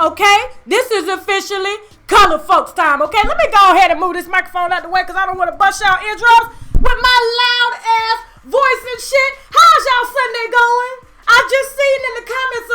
okay? This is officially color folks time, okay? Let me go ahead and move this microphone out the way because I don't want to bust y'all eardrums with my loud ass voice and shit. How's y'all Sunday going? I just seen in the comments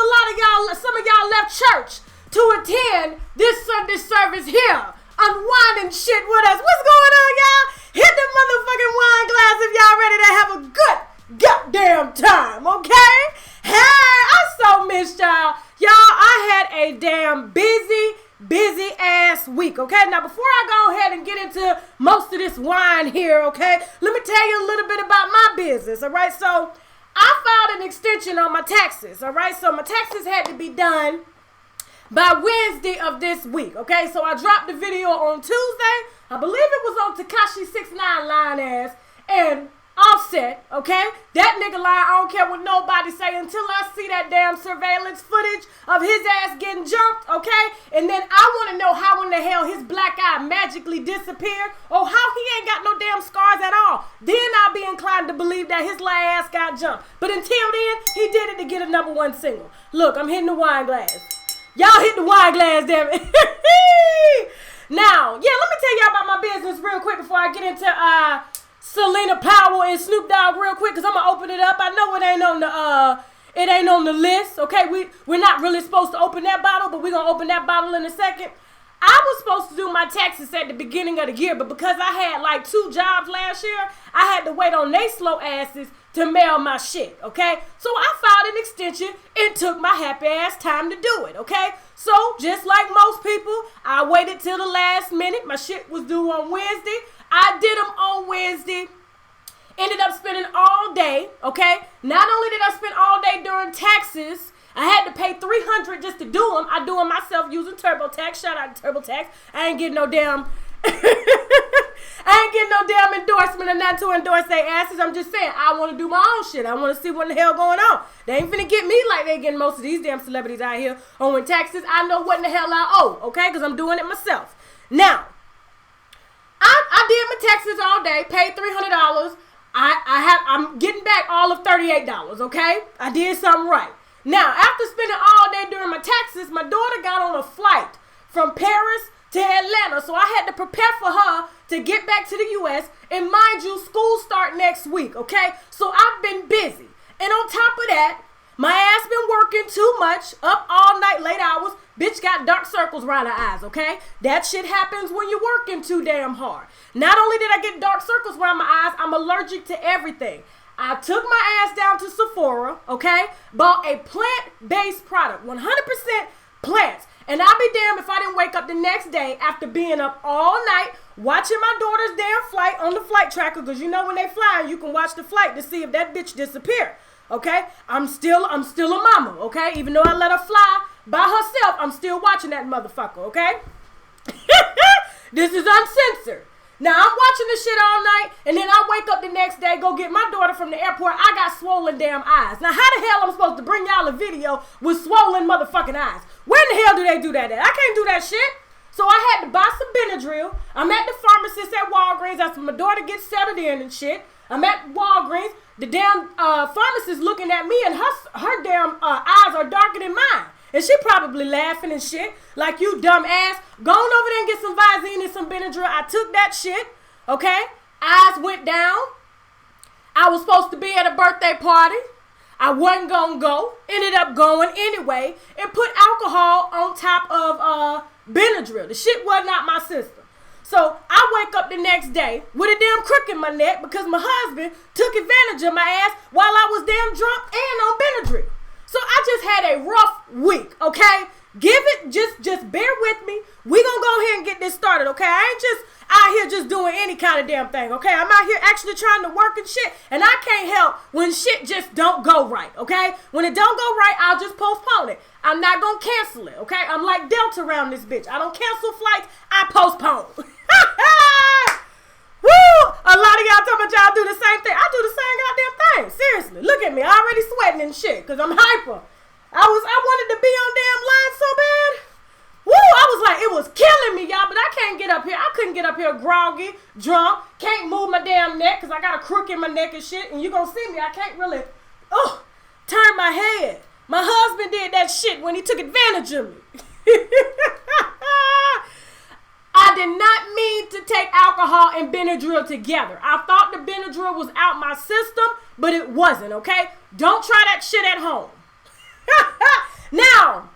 some of y'all left church to attend this Sunday service here. Unwinding shit with us. What's going on, y'all? Hit the motherfucking wine glass if y'all ready to have a good goddamn time, okay? Hey, I so missed y'all. Y'all, I had a damn busy ass week, okay? Now, before I go ahead and get into most of this wine here, okay, let me tell you a little bit about my business, all right? So, I filed an extension on my taxes, all right? So, my taxes had to be done by Wednesday of this week, okay? So I dropped the video on Tuesday. I believe it was on Tekashi 6ix9ine line ass and Offset, okay? That nigga line, I don't care what nobody say until I see that damn surveillance footage of his ass getting jumped, okay? And then I want to know how in the hell his black eye magically disappeared or how he ain't got no damn scars at all. Then I'll be inclined to believe that his little ass got jumped. But until then, he did it to get a #1 single. Look, I'm hitting the wine glass. Y'all hit the wine glass, damn it. Now, yeah, let me tell y'all about my business real quick before I get into Selena, Powell, and Snoop Dogg real quick, because I'm going to open it up. I know it ain't on the list, okay? We're not really supposed to open that bottle, but we're going to open that bottle in a second. I was supposed to do my taxes at the beginning of the year, but because I had like 2 jobs last year, I had to wait on they slow asses to mail my shit, okay? So I filed an extension and took my happy ass time to do it, okay? So just like most people, I waited till the last minute. My shit was due on Wednesday. I did them on Wednesday. Ended up spending all day, okay? Not only did I spend all day during taxes, I had to pay $300 just to do them. I do them myself using TurboTax. Shout out to TurboTax. I ain't getting no damn endorsement or not to endorse their asses. I'm just saying, I want to do my own shit. I want to see what the hell going on. They ain't finna get me like they getting most of these damn celebrities out here owing taxes. I know what in the hell I owe, okay? Because I'm doing it myself. Now, I did my taxes all day, paid $300. I'm getting back all of $38, okay? I did something right. Now, after spending all day during my taxes, my daughter got on a flight from Paris to Atlanta, so I had to prepare for her to get back to the U.S., and mind you, school start next week, okay? So I've been busy, and on top of that, my ass been working too much, up all night, late hours. Bitch got dark circles around her eyes, okay? That shit happens when you're working too damn hard. Not only did I get dark circles around my eyes, I'm allergic to everything. I took my ass down to Sephora, okay? Bought a plant-based product, 100% plants. And I'll be damned if I didn't wake up the next day after being up all night watching my daughter's damn flight on the flight tracker, because you know when they fly, you can watch the flight to see if that bitch disappeared, okay? I'm still a mama, okay? Even though I let her fly by herself, I'm still watching that motherfucker, okay? This is uncensored. Now, I'm watching this shit all night, and then I wake up the next day, go get my daughter from the airport. I got swollen damn eyes. Now, how the hell am I supposed to bring y'all a video with swollen motherfucking eyes? Where in the hell do they do that at? I can't do that shit. So I had to buy some Benadryl. I'm at the pharmacist at Walgreens after my daughter gets settled in and shit. I'm at Walgreens. The damn pharmacist looking at me, and her damn eyes are darker than mine. And she probably laughing and shit, like, you dumb ass. Go on over there and get some Visine and some Benadryl. I took that shit, okay? Eyes went down. I was supposed to be at a birthday party. I wasn't gonna go. Ended up going anyway and put alcohol on top of Benadryl. The shit was not my system. So I wake up the next day with a damn crook in my neck because my husband took advantage of my ass while I was damn drunk and on Benadryl. So I just had a rough week, okay? Just bear with me. We gonna go ahead and get this started, okay? I ain't just out here just doing any kind of damn thing, okay? I'm out here actually trying to work and shit, and I can't help when shit just don't go right, okay? When it don't go right, I'll just postpone it. I'm not gonna cancel it, okay? I'm like Delta around this bitch. I don't cancel flights, I postpone. Woo! A lot of y'all talking about y'all do the same thing. I do the same goddamn thing. Seriously. Look at me. I already sweating and shit because I'm hyper. I wanted to be on damn line so bad. Woo! I was like, it was killing me, y'all, but I can't get up here. I couldn't get up here groggy, drunk, can't move my damn neck because I got a crook in my neck and shit, and you gonna see me. I can't really, turn my head. My husband did that shit when he took advantage of me. I did not mean to take alcohol and Benadryl together. I thought the Benadryl was out my system, but it wasn't, okay? Don't try that shit at home. Now,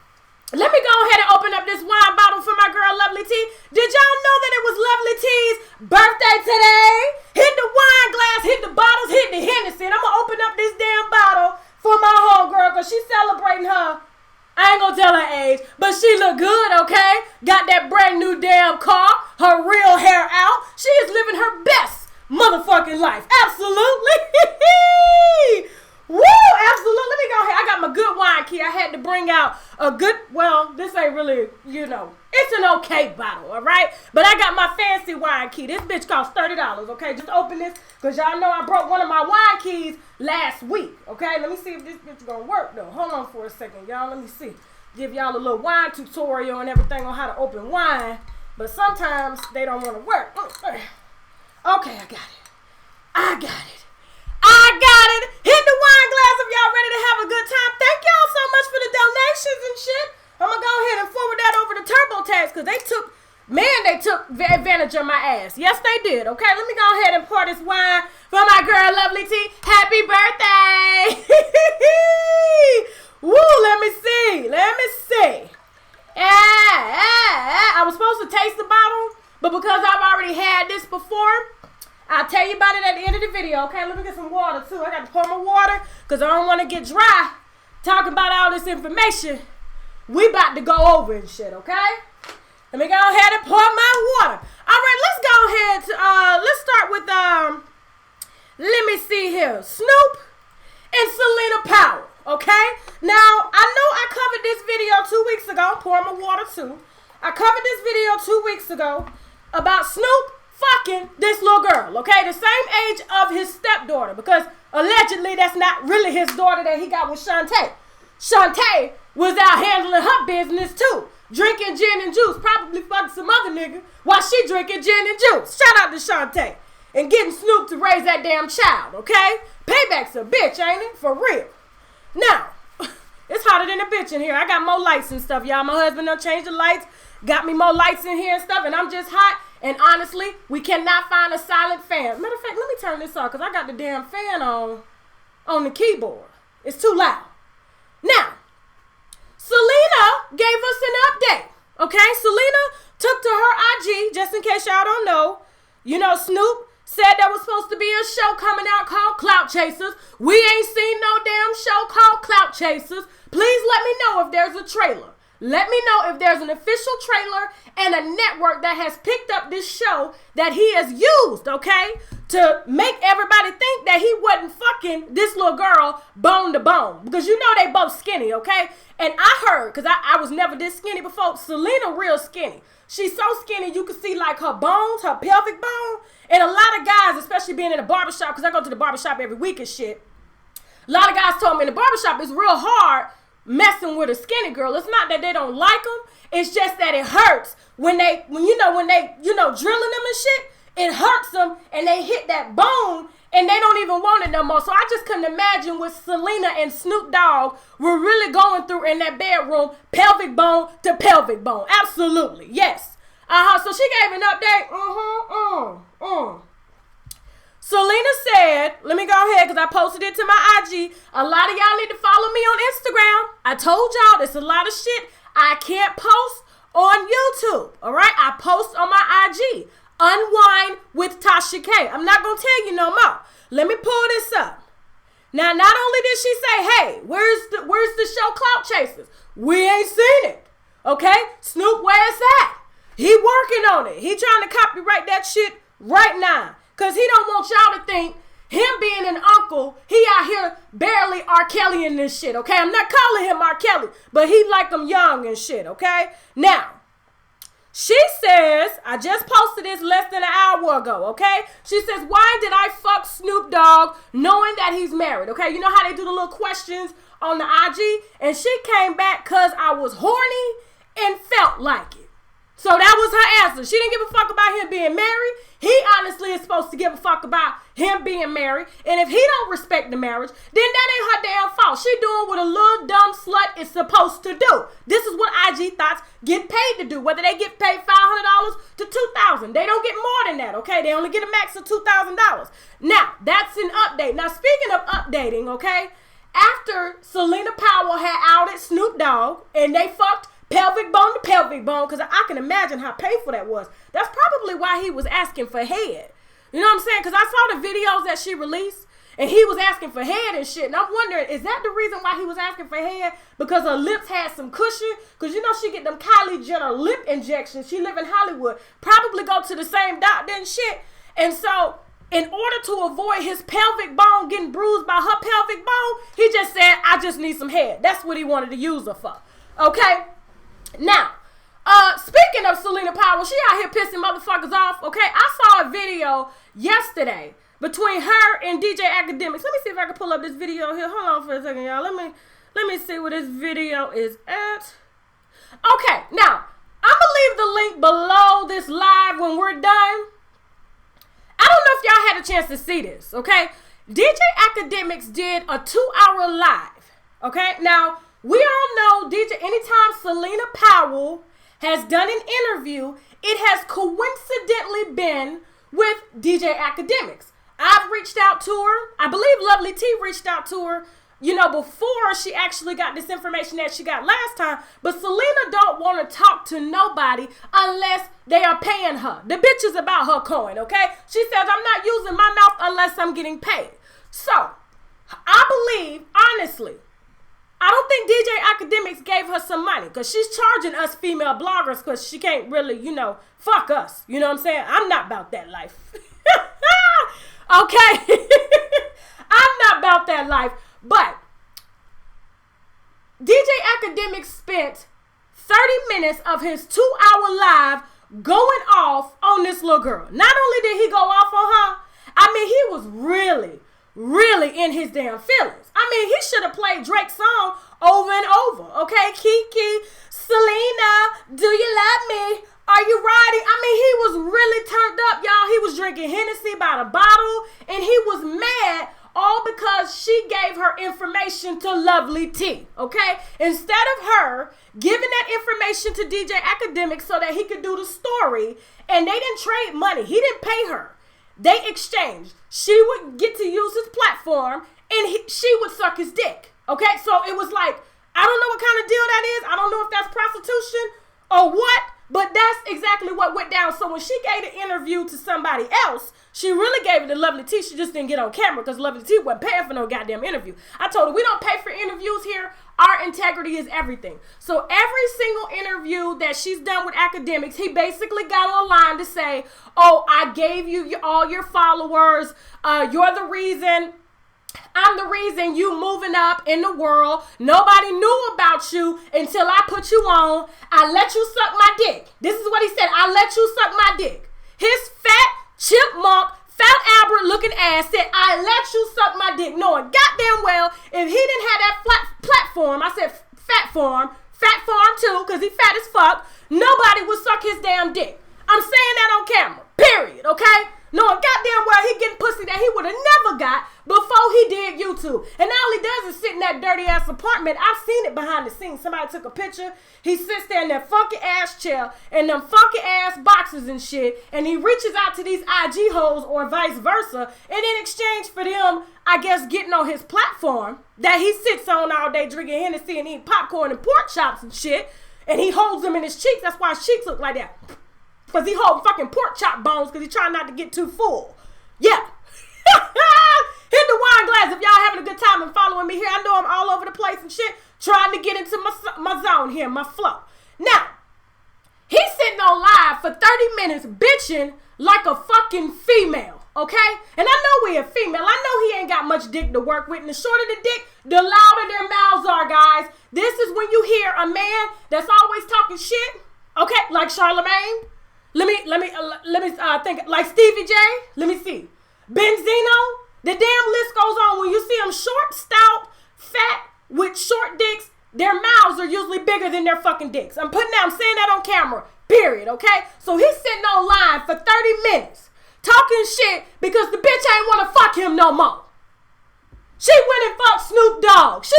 let me go ahead and open up this wine bottle for my girl Lovely T. Did y'all know that it was Lovely T's birthday today? Hit the wine glass, hit the bottles, hit the Hennessy. And I'm going to open up this damn bottle for my homegirl because she's celebrating her. I ain't gonna tell her age, but she look good, okay? Got that brand new damn car, her real hair out. She is living her best motherfucking life. Absolutely. Woo, absolutely. Let me go ahead. I got my good wine key. I had to bring out a good, well, this ain't really, it's an okay bottle, all right? But I got my fancy wine key. This bitch costs $30, okay? Just open this, because y'all know I broke one of my wine keys last week, okay? Let me see if this bitch gonna work, though. Hold on for a second, y'all. Let me see. Give y'all a little wine tutorial and everything on how to open wine, but sometimes they don't want to work. Okay, I got it. I got it. Hit the wine glass if y'all ready to have a good time. Thank y'all so much for the donations and shit. I'm going to go ahead and forward that over to TurboTax because they took advantage of my ass. Yes, they did. Okay, let me go ahead and pour this wine for my girl, Lovely T. Happy birthday. Woo, let me see. I was supposed to taste the bottle, but because I've already had this before, I'll tell you about it at the end of the video, okay? Let me get some water, too. I got to pour my water because I don't want to get dry talking about all this information. We about to go over and shit, okay? Let me go ahead and pour my water. All right, let's go ahead. Let's start with, let me see here. Snoop and Selena Powell, okay? Now, I know I covered this video 2 weeks ago. Pour my water, too. I covered this video 2 weeks ago about Snoop fucking this little girl, okay? The same age of his stepdaughter, because allegedly that's not really his daughter that he got with Shantae. Shantae was out handling her business too, drinking gin and juice, probably fucking some other nigga while she drinking gin and juice. Shout out to Shantae and getting Snoop to raise that damn child, okay? Payback's a bitch, ain't it? For real. Now, it's hotter than a bitch in here. I got more lights and stuff, y'all. My husband done changed the lights, got me more lights in here and stuff, and I'm just hot. And honestly, we cannot find a silent fan. Matter of fact, let me turn this off because I got the damn fan on the keyboard. It's too loud. Now, Selena gave us an update. Okay, Selena took to her IG, just in case y'all don't know. Snoop said there was supposed to be a show coming out called Clout Chasers. We ain't seen no damn show called Clout Chasers. Please let me know if there's a trailer. Let me know if there's an official trailer and a network that has picked up this show that he has used, okay, to make everybody think that he wasn't fucking this little girl bone to bone. Because they both skinny, okay? And I heard, because I was never this skinny before, Selena real skinny. She's so skinny you can see like her bones, her pelvic bone. And a lot of guys, especially being in a barbershop, because I go to the barbershop every week and shit, a lot of guys told me in the barbershop it's real hard messing with a skinny girl. It's not that they don't like them. It's just that it hurts when they drilling them and shit. It hurts them and they hit that bone and they don't even want it no more. So I just couldn't imagine what Selena and Snoop Dogg were really going through in that bedroom, pelvic bone to pelvic bone. Absolutely, yes. So she gave an update. Selena said, let me go ahead because I posted it to my IG. A lot of y'all need to follow me on Instagram. I told y'all there's a lot of shit I can't post on YouTube. All right, I post on my IG. Unwind with Tashak. I'm not going to tell you no more. Let me pull this up. Now, not only did she say, hey, where's the show Clout Chasers? We ain't seen it. Okay? Snoop, where's that? He working on it. He trying to copyright that shit right now. Because he don't want y'all to think him being an uncle, he out here barely R.Kelly in this shit, okay? I'm not calling him R.Kelly, but he like him young and shit, okay? Now, she says, I just posted this less than an hour ago, okay? She says, why did I fuck Snoop Dogg knowing that he's married, okay? You know how they do the little questions on the IG? And she came back because I was horny and felt like it. So that was her answer. She didn't give a fuck about him being married. He honestly is supposed to give a fuck about him being married. And if he don't respect the marriage, then that ain't her damn fault. fault. She doing what a little dumb slut is supposed to do. This is what IG thoughts get paid to do. Whether they get paid $500 to $2,000. They don't get more than that, okay? They only get a max of $2,000. Now, that's an update. Now, speaking of updating, okay? After Selena Powell had outed Snoop Dogg and they fucked pelvic bone to pelvic bone, because I can imagine how painful that was. That's probably why he was asking for head. You know what I'm saying? Because I saw the videos that she released and he was asking for head and shit. And I'm wondering, is that the reason why he was asking for head? Because her lips had some cushion? Because you know she get them Kylie Jenner lip injections. She live in Hollywood. Probably go to the same doctor and shit. And so, in order to avoid his pelvic bone getting bruised by her pelvic bone, he just said, I just need some head. That's what he wanted to use her for. Okay? Now, speaking of Selena Powell, she out here pissing motherfuckers off. Okay? I saw a video yesterday between her and DJ Academics. Let me see if I can pull up this video here. Hold on for a second, y'all. Let me see where this video is at. Okay, now, I'm going to leave the link below this live when we're done. I don't know if y'all had a chance to see this, okay? DJ Academics did a 2-hour live, okay? Now, we all know anytime Selena Powell has done an interview, it has coincidentally been with DJ Academics. I've reached out to her. I believe Lovely T reached out to her, before she actually got this information that she got last time. But Selena don't want to talk to nobody unless they are paying her. The bitch is about her coin, okay? She says, I'm not using my mouth unless I'm getting paid. So, I believe, honestly, I don't think DJ Academics gave her some money because she's charging us female bloggers because she can't really, fuck us. You know what I'm saying? I'm not about that life. Okay? I'm not about that life. But DJ Academics spent 30 minutes of his 2-hour live going off on this little girl. Not only did he go off on her, he was really in his damn feelings. He should have played Drake's song over and over. Okay, Kiki, Selena, do you love me? Are you riding? He was really turned up, y'all. He was drinking Hennessy by the bottle, and he was mad all because she gave her information to Lovely T, okay? Instead of her giving that information to DJ Academics so that he could do the story, and they didn't trade money. He didn't pay her. They exchanged. She would get to use his platform, and she would suck his dick, okay? So it was like, I don't know what kind of deal that is. I don't know if that's prostitution or what, but that's exactly what went down. So when she gave the interview to somebody else, she really gave it to Lovely T. She just didn't get on camera because Lovely T wasn't paying for no goddamn interview. I told her, we don't pay for interviews here. Our integrity is everything. So every single interview that she's done with Academics, he basically got online to say, oh, I gave you all your followers. You're the reason. I'm the reason you moving up in the world. Nobody knew about you until I put you on. I let you suck my dick. This is what he said. I let you suck my dick. His fat chipmunk, fat Albert looking ass said, I let you suck my dick. Knowing goddamn well, if he didn't have that platform, I said fat farm too, because he fat as fuck, nobody would suck his damn dick. I'm saying that on camera. Period. Okay? Knowing goddamn well he getting pussy that he would have never got before he did YouTube. And all he does is sit in that dirty ass apartment. I've seen it behind the scenes. Somebody took a picture. He sits there in that funky ass chair and them funky ass boxes and shit. And he reaches out to these IG hoes or vice versa. And in exchange for them, I guess, getting on his platform that he sits on all day drinking Hennessy and eating popcorn and pork chops and shit. And he holds them in his cheeks. That's why his cheeks look like that. Because he holds fucking pork chop bones because he's trying not to get too full. Yeah. Hit the wine glass if y'all having a good time and following me here. I know I'm all over the place and shit, trying to get into my zone here, my flow. Now, he's sitting on live for 30 minutes bitching like a fucking female, okay? And I know we're a female. I know he ain't got much dick to work with. And the shorter the dick, the louder their mouths are, guys. This is when you hear a man that's always talking shit, okay, like Charlemagne. Let me think, like Stevie J. Let me see. Benzino. The damn list goes on. When you see them short, stout, fat, with short dicks, their mouths are usually bigger than their fucking dicks. I'm saying that on camera. Period, okay? So he's sitting online for 30 minutes talking shit because the bitch ain't want to fuck him no more. She went and fucked Snoop Dogg. She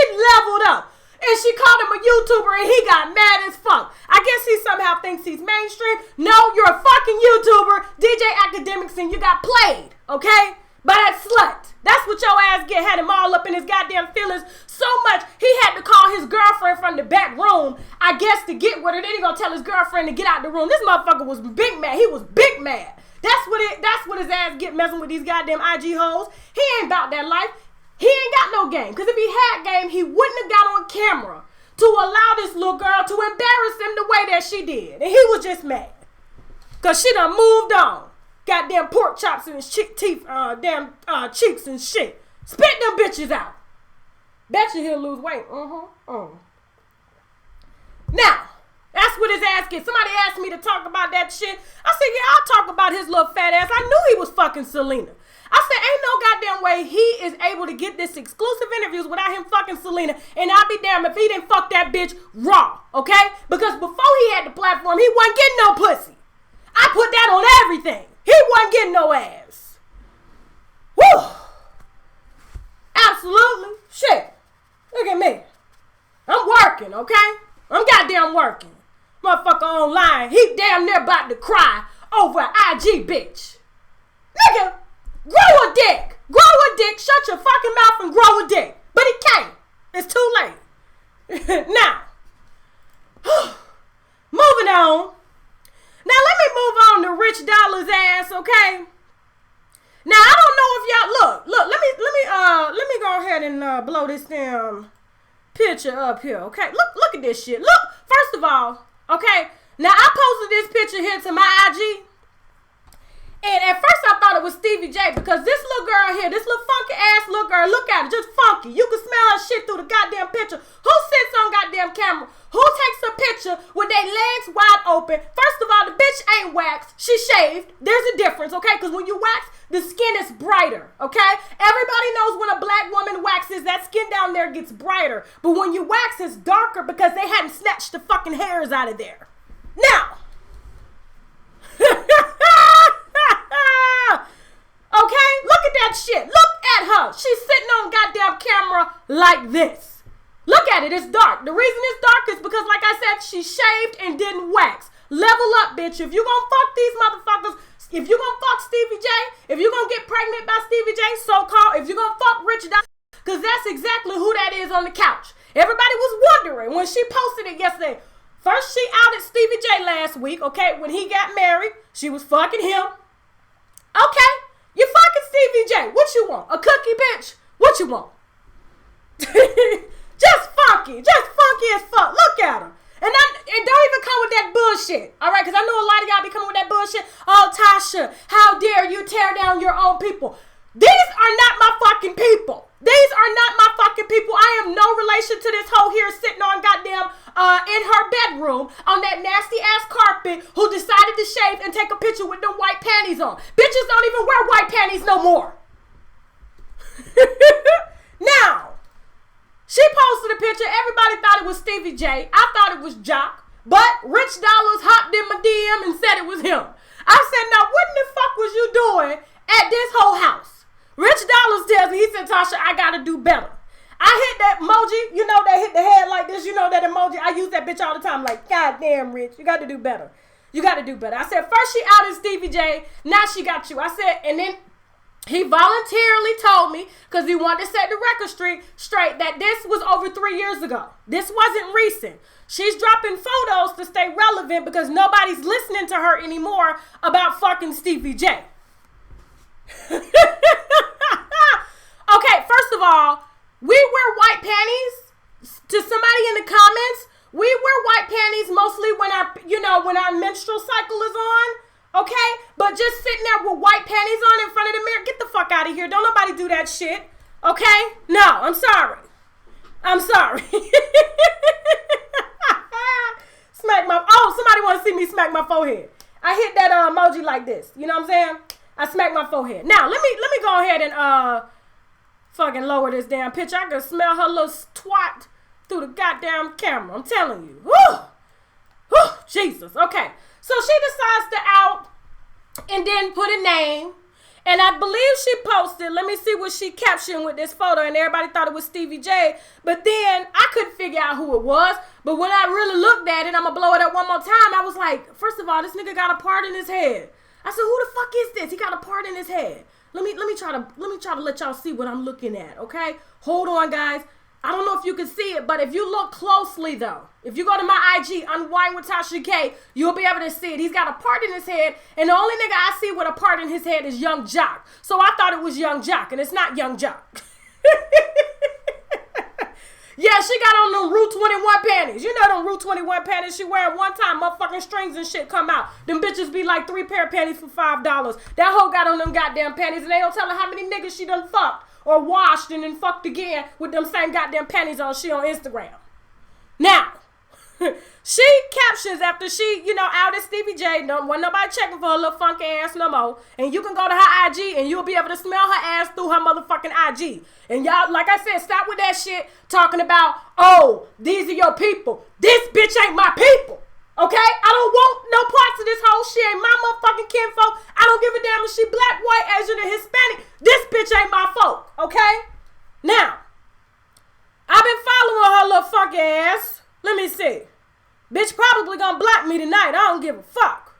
leveled up. And she called him a YouTuber and he got mad as fuck. I guess he somehow thinks he's mainstream. No, you're a fucking YouTuber. DJ Academics and you got played, okay? By that slut. That's what your ass get. Had him all up in his goddamn feelings so much he had to call his girlfriend from the back room, I guess, to get with her. Then he gonna tell his girlfriend to get out the room. This motherfucker was big mad. He was big mad. That's what his ass get messing with these goddamn IG hoes. He ain't about that life. He ain't got no game. Because if he had game, he wouldn't have got on camera to allow this little girl to embarrass him the way that she did. And he was just mad. Because she done moved on. Goddamn pork chops in his teeth, cheeks and shit. Spit them bitches out. Bet you he'll lose weight. Now, that's what his ass gets. Somebody asked me to talk about that shit. I said, yeah, I'll talk about his little fat ass. I knew he was fucking Selena. I said, ain't no goddamn way he is able to get this exclusive interviews without him fucking Selena. And I'll be damned if he didn't fuck that bitch raw, okay? Because before he had the platform, he wasn't getting no pussy. I put that on everything. He wasn't getting no ass. Woo! Absolutely. Shit. Look at me. I'm working, okay? I'm goddamn working. Motherfucker online, he damn near about to cry over an IG bitch. Nigga, grow a dick. Grow a dick. Shut your fucking mouth and grow a dick. But he can't. It's too late. Now, moving on. Now let me move on to Rich Dollaz ass, okay? Now I don't know if y'all look. Let me go ahead and blow this damn picture up here, okay? Look at this shit. Look, first of all, okay. Now I posted this picture here to my IG, and at first I thought it was Stevie J because this little girl here, this little funky ass little girl, look at her, just funky. You can smell her shit through the goddamn picture. Who sits on goddamn camera? Who takes a picture with their legs wide open? First of all, the bitch ain't waxed. She shaved. There's a difference, okay? Because when you wax, the skin is brighter, okay? Everybody knows when a black woman waxes, that skin down there gets brighter. But when you wax, it's darker because they hadn't snatched the fucking hairs out of there. Now. Okay? Look at that shit. Look at her. She's sitting on goddamn camera like this. Look at it. It's dark. The reason it's dark is because, like I said, she shaved and didn't wax. Level up, bitch. If you gonna fuck these motherfuckers, if you gonna fuck Stevie J, if you gonna get pregnant by Stevie J, so-called, if you gonna fuck Rich Dollaz, because that's exactly who that is on the couch. Everybody was wondering when she posted it yesterday. First, she outed Stevie J last week, okay? When he got married, she was fucking him. Okay, you fucking Stevie J. What you want? A cookie, bitch? What you want? Just funky as fuck. Look at her. And don't even come with that bullshit. All right, because I know a lot of y'all be coming with that bullshit. Oh, Tasha, how dare you tear down your own people? These are not my fucking people. These are not my fucking people. I am no relation to this hoe here sitting on goddamn in her bedroom on that nasty ass carpet who decided to shave and take a picture with them white panties on. Bitches don't even wear white panties no more. Now, she posted a picture. Everybody thought it was Stevie J. I thought it was Jock. But Rich Dollaz hopped in my DM and said it was him. I said, now what in the fuck was you doing at this whole house? Rich Dollaz tells me, he said, Tasha, I gotta do better. I hit that emoji, you know, that hit the head like this, you know that emoji. I use that bitch all the time, like, God damn, Rich, you gotta do better. You gotta do better. I said, first she outed Stevie J, now she got you. I said, and then he voluntarily told me, because he wanted to set the record straight, that this was over 3 years ago. This wasn't recent. She's dropping photos to stay relevant because nobody's listening to her anymore about fucking Stevie J. Okay, first of all, we wear white panties. To somebody in the comments, we wear white panties mostly when our menstrual cycle is on. Okay? But just sitting there with white panties on in front of the mirror, get the fuck out of here. Don't nobody do that shit. Okay? No, I'm sorry. Somebody want to see me smack my forehead. I hit that emoji like this. You know what I'm saying? I smack my forehead. Now, let me go ahead and fucking lower this damn picture. I can smell her little twat through the goddamn camera. I'm telling you. Woo! Woo! Jesus. Okay. So she decides to out and then put a name. And I believe she posted, let me see what she captioned with this photo, and everybody thought it was Stevie J. But then I couldn't figure out who it was. But when I really looked at it, I'm going to blow it up one more time, I was like, first of all, this nigga got a part in his head. I said, who the fuck is this? He got a part in his head. Let me try to let y'all see what I'm looking at, okay? Hold on, guys. I don't know if you can see it, but if you look closely, though, if you go to my IG, Unwind with Tasha K, you'll be able to see it. He's got a part in his head, and the only nigga I see with a part in his head is Young Jock. So I thought it was Young Jock, and it's not Young Jock. Yeah, she got on them Route 21 panties. You know them Route 21 panties she wearing one time, motherfucking strings and shit come out. Them bitches be like 3 pair of panties for $5. That hoe got on them goddamn panties, and they don't tell her how many niggas she done fucked or washed and then fucked again with them same goddamn panties on she on Instagram. Now, she captions after she, outed Stevie J. Wasn't nobody checking for her little funky ass no more. And you can go to her IG and you'll be able to smell her ass through her motherfucking IG. And y'all, like I said, stop with that shit talking about, oh, these are your people. This bitch ain't my people. Okay? I don't want no parts of this hoe. She ain't my motherfucking kinfolk. I don't give a damn if she black, white, Asian, or Hispanic. This bitch ain't my folk. Okay? Now, I've been following her little funky ass. Let me see. Bitch probably gonna block me tonight. I don't give a fuck.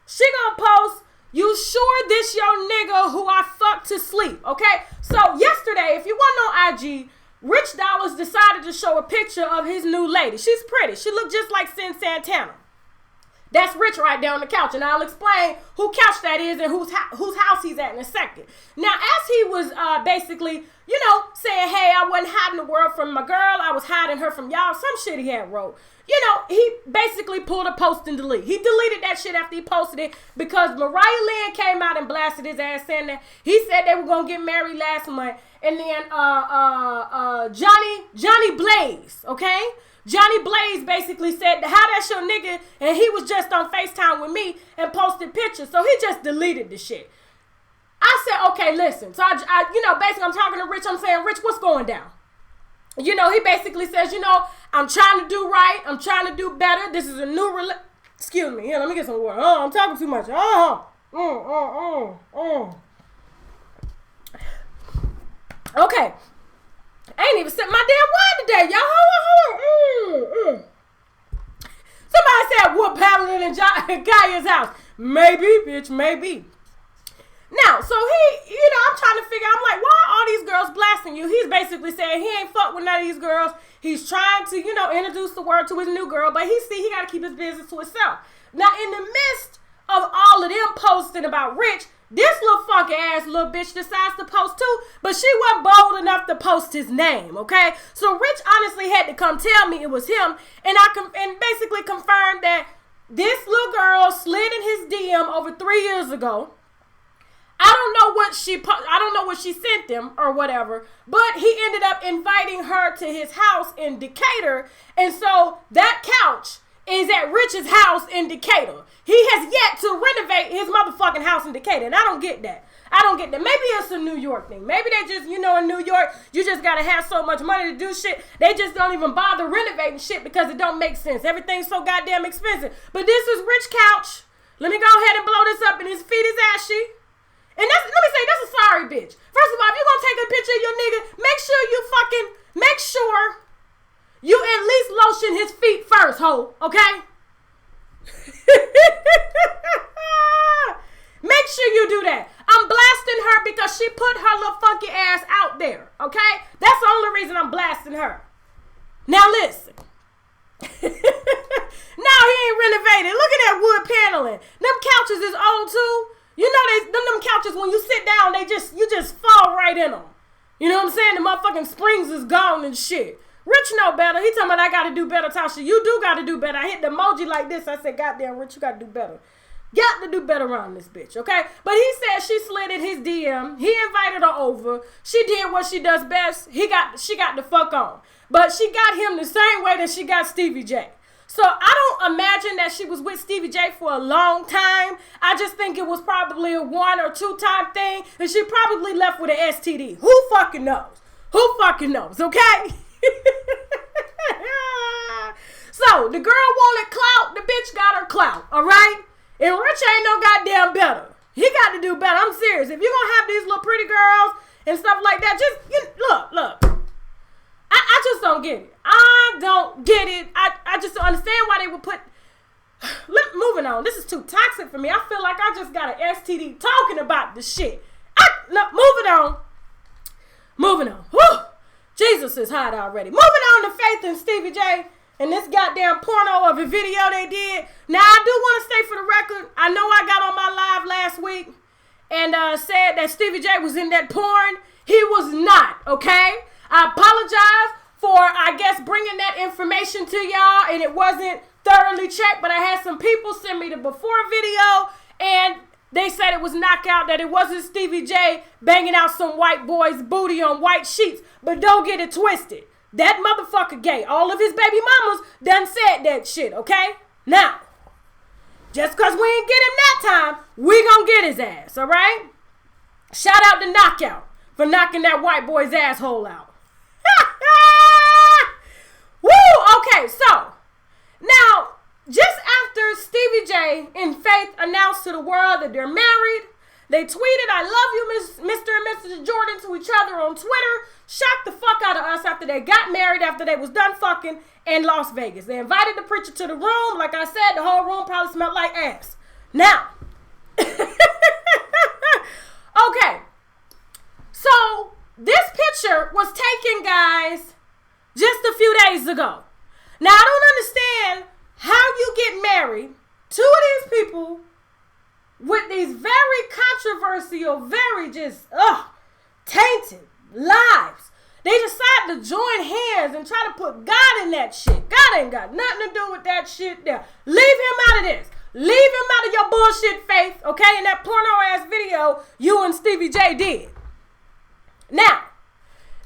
She gonna post, you sure this your nigga who I fucked to sleep, okay? So yesterday, if you wasn't on IG, Rich Dollaz decided to show a picture of his new lady. She's pretty. She looked just like Sin Santana. That's Rich right there on the couch, and I'll explain who couch that is and whose house he's at in a second. Now, as he was basically, saying, hey, I wasn't hiding the world from my girl, I was hiding her from y'all, some shit he had wrote. He basically pulled a post and delete. He deleted that shit after he posted it because Mariah Lynn came out and blasted his ass saying that he said they were going to get married last month. And then Johnny Blaze, okay? Johnny Blaze basically said, how that's your nigga? And he was just on FaceTime with me and posted pictures. So he just deleted the shit. I said, okay, listen. So basically I'm talking to Rich. I'm saying, Rich, what's going down? He basically says, I'm trying to do right. I'm trying to do better. This is a new excuse me. Here, let me get some water. Oh, I'm talking too much. Okay. I ain't even set my damn wine today, y'all. Hold on. Somebody said, what paddling in Gaya's house? Maybe, bitch, maybe. Now, so he, I'm trying to figure out, I'm like, why are all these girls blasting you? He's basically saying he ain't fuck with none of these girls. He's trying to, introduce the word to his new girl, but he got to keep his business to himself. Now, in the midst of all of them posting about Rich, this little funky ass little bitch decides to post too, but she wasn't bold enough to post his name, okay? So Rich honestly had to come tell me it was him, and and basically confirmed that this little girl slid in his DM over 3 years ago. I don't know what she sent them or whatever, but he ended up inviting her to his house in Decatur, and so that couch is at Rich's house in Decatur. He has yet to renovate his motherfucking house in Decatur, and I don't get that. Maybe it's a New York thing. Maybe they just, in New York, you just gotta have so much money to do shit. They just don't even bother renovating shit because it don't make sense. Everything's so goddamn expensive. But this is Rich couch. Let me go ahead and blow this up, and his feet is ashy. And let me say, that's a sorry bitch. First of all, if you're gonna take a picture of your nigga, make sure you at least lotion his feet first, ho, okay? Make sure you do that. I'm blasting her because she put her little funky ass out there, okay? That's the only reason I'm blasting her. Now listen. Now he ain't renovated. Look at that wood paneling. Them couches is old too. Them couches, when you sit down, you just fall right in them. You know what I'm saying? The motherfucking springs is gone and shit. Rich know better. He talking about I gotta do better, Tasha. You do gotta do better. I hit the emoji like this. I said, goddamn, Rich, you gotta do better. Got to do better around this bitch, okay? But he said she slid in his DM. He invited her over. She did what she does best. She got the fuck on. But she got him the same way that she got Stevie J. So I don't imagine that she was with Stevie J for a long time. I just think it was probably a 1 or 2 time thing. And she probably left with an STD. Who fucking knows? Who fucking knows, okay? So, the girl wanted clout. The bitch got her clout, all right? And Rich ain't no goddamn better. He got to do better. I'm serious. If you're going to have these little pretty girls and stuff like that, look. I just don't get it. I don't get it. I just don't understand why they would put... Moving on. This is too toxic for me. I feel like I just got an STD talking about this shit. Moving on. Whew. Jesus is hot already. Moving on to Faith and Stevie J and this goddamn porno of a video they did. Now, I do want to state for the record, I know I got on my live last week and said that Stevie J was in that porn. He was not, okay? I apologize for, I guess, bringing that information to y'all, and it wasn't thoroughly checked, but I had some people send me the before video, and they said it was knockout, that it wasn't Stevie J banging out some white boy's booty on white sheets. But don't get it twisted. That motherfucker gay. All of his baby mamas done said that shit, okay? Now, just because we ain't get him that time, we gonna get his ass, all right? Shout out to Knockout for knocking that white boy's asshole out. Woo! Okay, so, now, just after Stevie J and Faith announced to the world that they're married, they tweeted, "I love you, Mr. and Mrs. Jordan," to each other on Twitter. Shocked the fuck out of us after they got married, after they was done fucking in Las Vegas. They invited the preacher to the room. Like I said, the whole room probably smelled like ass. Now, okay. So, this picture was taken, guys, just a few days ago. Now, I don't understand how you get married to these people with these very controversial, very just, tainted lives. They decide to join hands and try to put God in that shit. God ain't got nothing to do with that shit there. Leave him out of this. Leave him out of your bullshit, Faith, okay? In that porno-ass video you and Stevie J did. Now,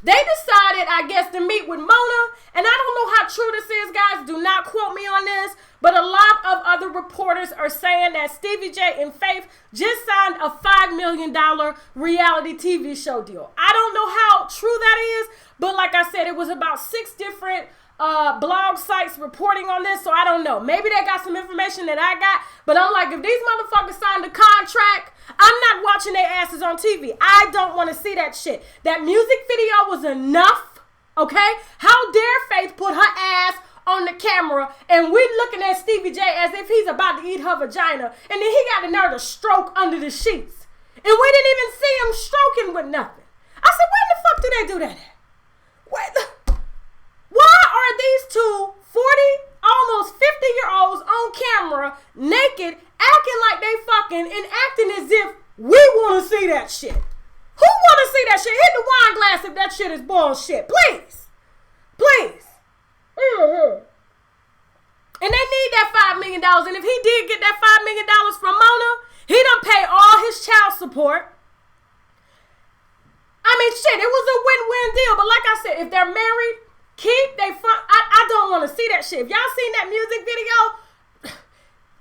they decided, I guess, to meet with Mona, and I don't know how true this is, guys. Do not quote me on this, but a lot of other reporters are saying that Stevie J and Faith just signed a $5 million reality TV show deal. I don't know how true that is, but like I said, it was about 6 different blog sites reporting on this, so I don't know. Maybe they got some information that I got, but I'm like, if these motherfuckers signed a contract, I'm not watching their asses on TV. I don't want to see that shit. That music video was enough, okay? How dare Faith put her ass on the camera and we looking at Stevie J as if he's about to eat her vagina, and then he got the nerve to stroke under the sheets. And we didn't even see him stroking with nothing. I said, where the fuck do they do that at? Why are these two 40, almost 50-year-olds on camera, naked, acting like they fucking and acting as if we want to see that shit? Who want to see that shit? Hit the wine glass if that shit is bullshit. Please. Please. Mm-hmm. And they need that $5 million. And if he did get that $5 million from Mona, he done pay all his child support. I mean, shit, it was a win-win deal. But like I said, if they're married, keep they fun. I don't want to see that shit. If y'all seen that music video,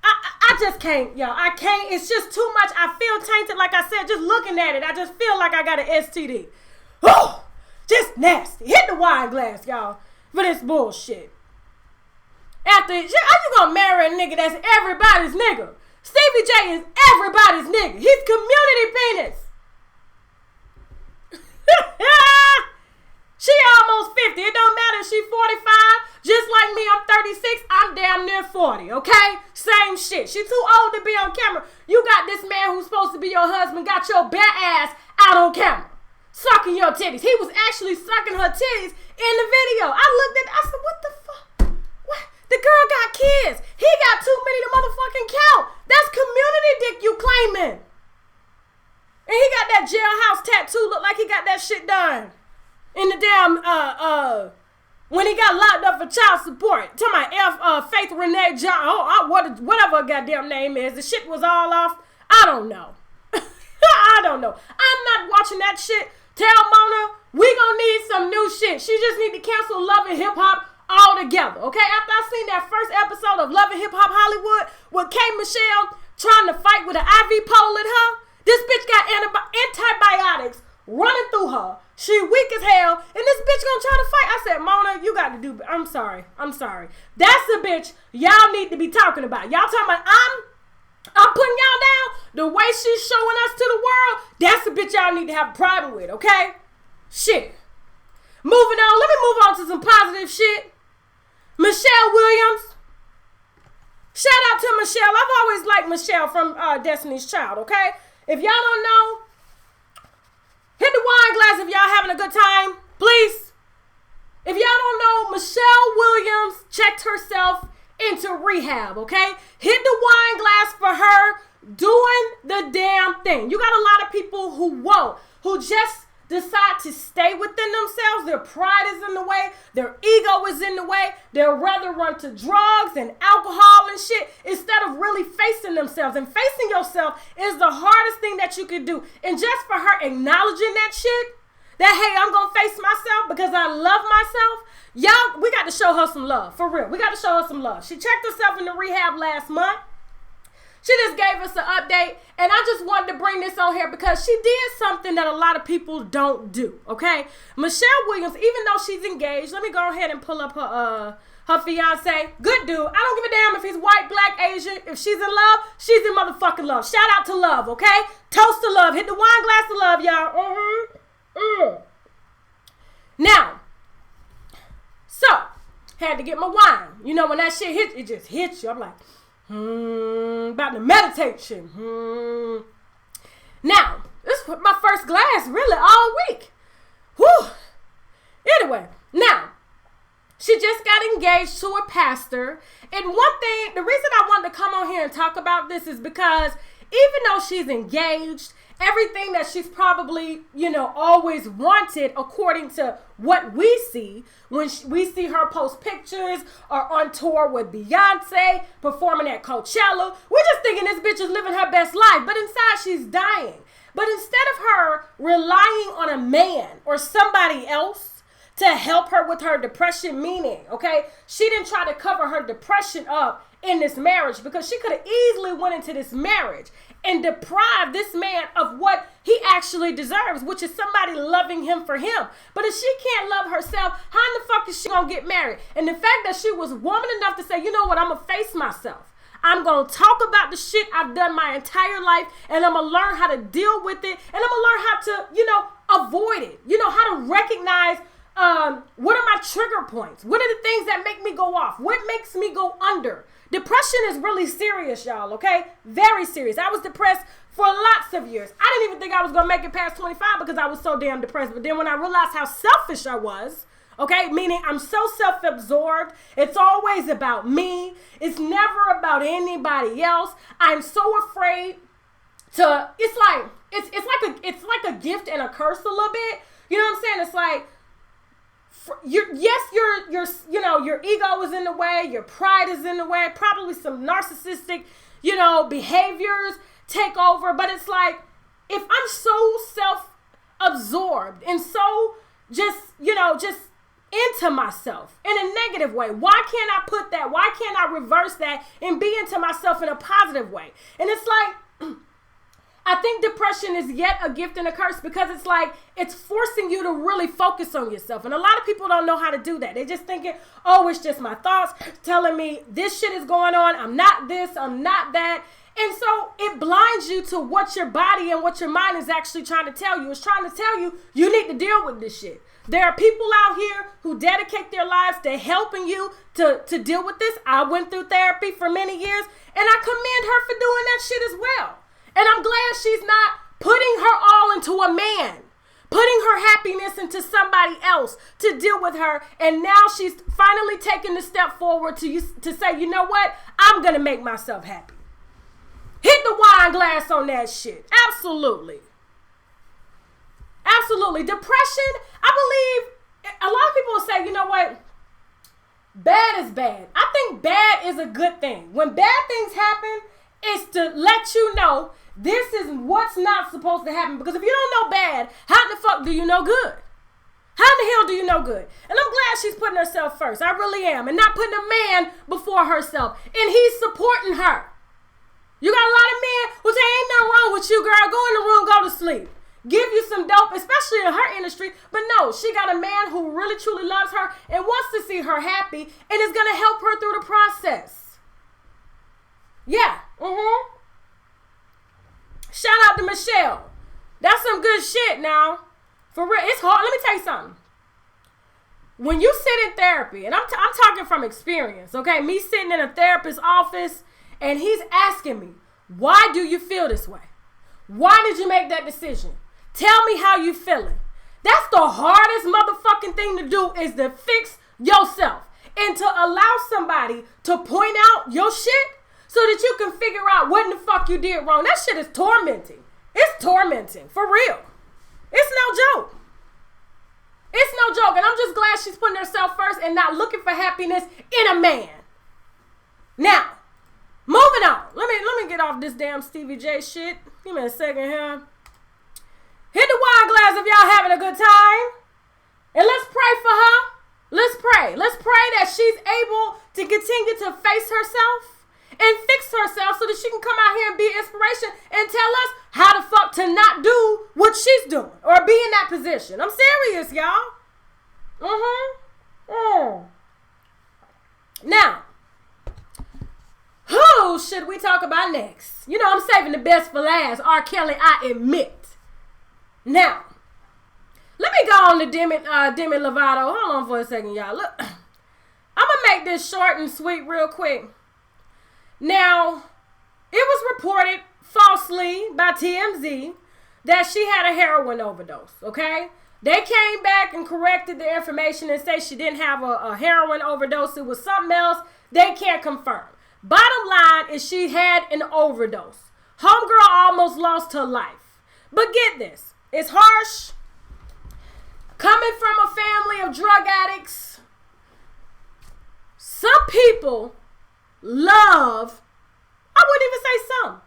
I just can't, y'all. I can't. It's just too much. I feel tainted. Like I said, just looking at it, I just feel like I got an STD. Oh, just nasty. Hit the wine glass, y'all, for this bullshit. After, how you gonna marry a nigga that's everybody's nigga? Stevie J is everybody's nigga. He's community penis. She almost 50. It don't matter if she 45. Just like me, I'm 36. I'm damn near 40, okay? Same shit. She too old to be on camera. You got this man who's supposed to be your husband, got your bare ass out on camera, sucking your titties. He was actually sucking her titties in the video. I looked at it, I said, what the fuck? What? The girl got kids. He got too many to motherfucking count. That's community dick you claiming. And he got that jailhouse tattoo. Look like he got that shit done in the damn, when he got locked up for child support. Talking about Faith Renee John, whatever her goddamn name is. The shit was all off. I don't know. I don't know. I'm not watching that shit. Tell Mona, we gonna need some new shit. She just need to cancel Love and Hip Hop altogether, okay? After I seen that first episode of Love and Hip Hop Hollywood with K. Michelle trying to fight with an IV pole at her, this bitch got antibiotics running through her. She weak as hell, and this bitch gonna try to fight. I said, Mona, you got to do. I'm sorry. That's the bitch y'all need to be talking about. Y'all talking about I'm putting y'all down. The way she's showing us to the world, that's the bitch y'all need to have a problem with, okay? Shit. Moving on. Let me move on to some positive shit. Michelle Williams. Shout out to Michelle. I've always liked Michelle from Destiny's Child, okay? If y'all don't know, hit the wine glass if y'all having a good time, please. If y'all don't know, Michelle Williams checked herself into rehab, okay? Hit the wine glass for her doing the damn thing. You got a lot of people who won't, who just decide to stay within themselves. Their pride is in the way. Their ego is in the way. They'll rather run to drugs and alcohol and shit instead of really facing themselves. And facing yourself is the hardest thing that you can do. And just for her acknowledging that shit, that, hey, I'm going to face myself because I love myself. Y'all, we got to show her some love. For real. We got to show her some love. She checked herself into rehab last month. She just gave us an update, and I just wanted to bring this on here because she did something that a lot of people don't do, okay? Michelle Williams, even though she's engaged, let me go ahead and pull up her fiance. Good dude. I don't give a damn if he's white, black, Asian. If she's in love, she's in motherfucking love. Shout out to love, okay? Toast to love. Hit the wine glass of love, y'all. Now, so, had to get my wine. You know, when that shit hits, it just hits you. I'm like, about the meditation. Now, this is my first glass really all week. Whew. Anyway, now, she just got engaged to a pastor. And one thing, the reason I wanted to come on here and talk about this is because even though she's engaged, everything that she's probably, always wanted according to what we see, when we see her post pictures or on tour with Beyonce, performing at Coachella, we're just thinking this bitch is living her best life, but inside she's dying. But instead of her relying on a man or somebody else to help her with her depression, meaning, okay, she didn't try to cover her depression up in this marriage because she could have easily went into this marriage and deprived this man of what he actually deserves, which is somebody loving him for him. But if she can't love herself, how in the fuck is she gonna get married? And the fact that she was woman enough to say, you know what, I'm gonna face myself. I'm gonna talk about the shit I've done my entire life, and I'm gonna learn how to deal with it, and I'm gonna learn how to, avoid it. How to recognize what are my trigger points? What are the things that make me go off? What makes me go under? Depression is really serious, y'all, okay? Very serious. I was depressed for lots of years. I didn't even think I was going to make it past 25 because I was so damn depressed. But then when I realized how selfish I was, okay, meaning I'm so self-absorbed, it's always about me. It's never about anybody else. I'm so afraid to, it's like a gift and a curse a little bit. You know what I'm saying? It's like, your ego is in the way, your pride is in the way, probably some narcissistic, behaviors take over. But it's like, if I'm so self-absorbed and so just into myself in a negative way, why can't I put that? Why can't I reverse that and be into myself in a positive way? And it's like, I think depression is yet a gift and a curse because it's like it's forcing you to really focus on yourself. And a lot of people don't know how to do that. They just thinking, oh, it's just my thoughts telling me this shit is going on. I'm not this, I'm not that. And so it blinds you to what your body and what your mind is actually trying to tell you. It's trying to tell you, you need to deal with this shit. There are people out here who dedicate their lives to helping you to deal with this. I went through therapy for many years, and I commend her for doing that shit as well. And I'm glad she's not putting her all into a man, putting her happiness into somebody else to deal with her. And now she's finally taking the step forward to say, you know what? I'm going to make myself happy. Hit the wine glass on that shit. Absolutely. Absolutely. Depression, I believe a lot of people will say, you know what? Bad is bad. I think bad is a good thing. When bad things happen, it's to let you know this is what's not supposed to happen. Because if you don't know bad, how the fuck do you know good? How in the hell do you know good? And I'm glad she's putting herself first. I really am. And not putting a man before herself. And he's supporting her. You got a lot of men who say, ain't nothing wrong with you, girl. Go in the room, go to sleep. Give you some dope, especially in her industry. But no, she got a man who really, truly loves her and wants to see her happy and is going to help her through the process. Yeah. Shout out to Michelle. That's some good shit now. For real, it's hard. Let me tell you something. When you sit in therapy, and I'm talking from experience, okay? Me sitting in a therapist's office, and he's asking me, why do you feel this way? Why did you make that decision? Tell me how you feeling. That's the hardest motherfucking thing to do, is to fix yourself and to allow somebody to point out your shit so that you can figure out what in the fuck you did wrong. That shit is tormenting. It's tormenting, for real. It's no joke. It's no joke, and I'm just glad she's putting herself first and not looking for happiness in a man. Now, moving on. Let me get off this damn Stevie J shit. Give me a second here. Hit the wine glass if y'all having a good time. And let's pray for her. Let's pray. Let's pray that she's able to continue to face herself and fix herself so that she can come out here and be an inspiration and tell us how the fuck to not do what she's doing or be in that position. I'm serious, y'all. Now, who should we talk about next? You know, I'm saving the best for last. R.Kelly, I admit. Now, let me go on to Demi Lovato. Hold on for a second, y'all. Look, I'm going to make this short and sweet real quick. Now, it was reported falsely by TMZ that she had a heroin overdose, okay? They came back and corrected the information and say she didn't have a heroin overdose. It was something else. They can't confirm. Bottom line is she had an overdose. Homegirl almost lost her life. But get this. It's harsh. Coming from a family of drug addicts, some people love, I wouldn't even say some,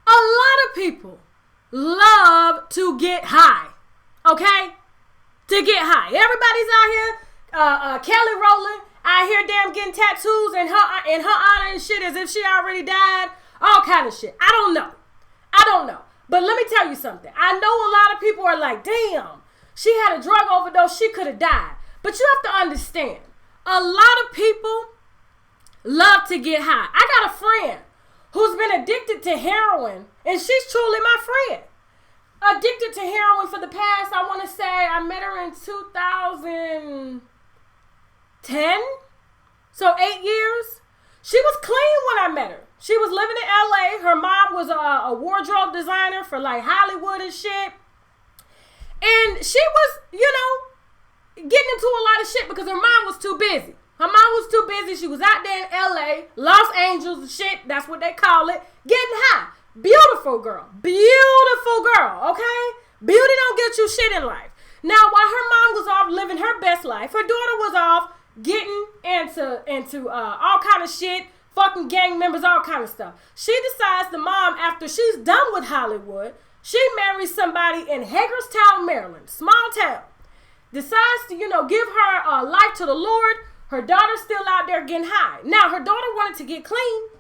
a lot of people love to get high, okay? To get high. Everybody's out here, Kelly rolling, out here damn getting tattoos in her honor and shit as if she already died, all kind of shit. I don't know. But let me tell you something. I know a lot of people are like, damn, she had a drug overdose, she could have died. But you have to understand, a lot of people love to get high. I got a friend who's been addicted to heroin, and she's truly my friend. Addicted to heroin for the past, I want to say, I met her in 2010, so 8 years. She was clean when I met her. She was living in LA. Her mom was a wardrobe designer for like Hollywood and shit. And she was, getting into a lot of shit because her mom was too busy. Her mom was too busy. She was out there in LA, Los Angeles and shit. That's what they call it. Getting high. Beautiful girl. Beautiful girl, okay? Beauty don't get you shit in life. Now, while her mom was off living her best life, her daughter was off getting into all kind of shit, fucking gang members, all kind of stuff. She decides, the mom, after she's done with Hollywood, she marries somebody in Hagerstown, Maryland, small town. Decides to, give her life to the Lord. Her daughter's still out there getting high. Now, her daughter wanted to get clean.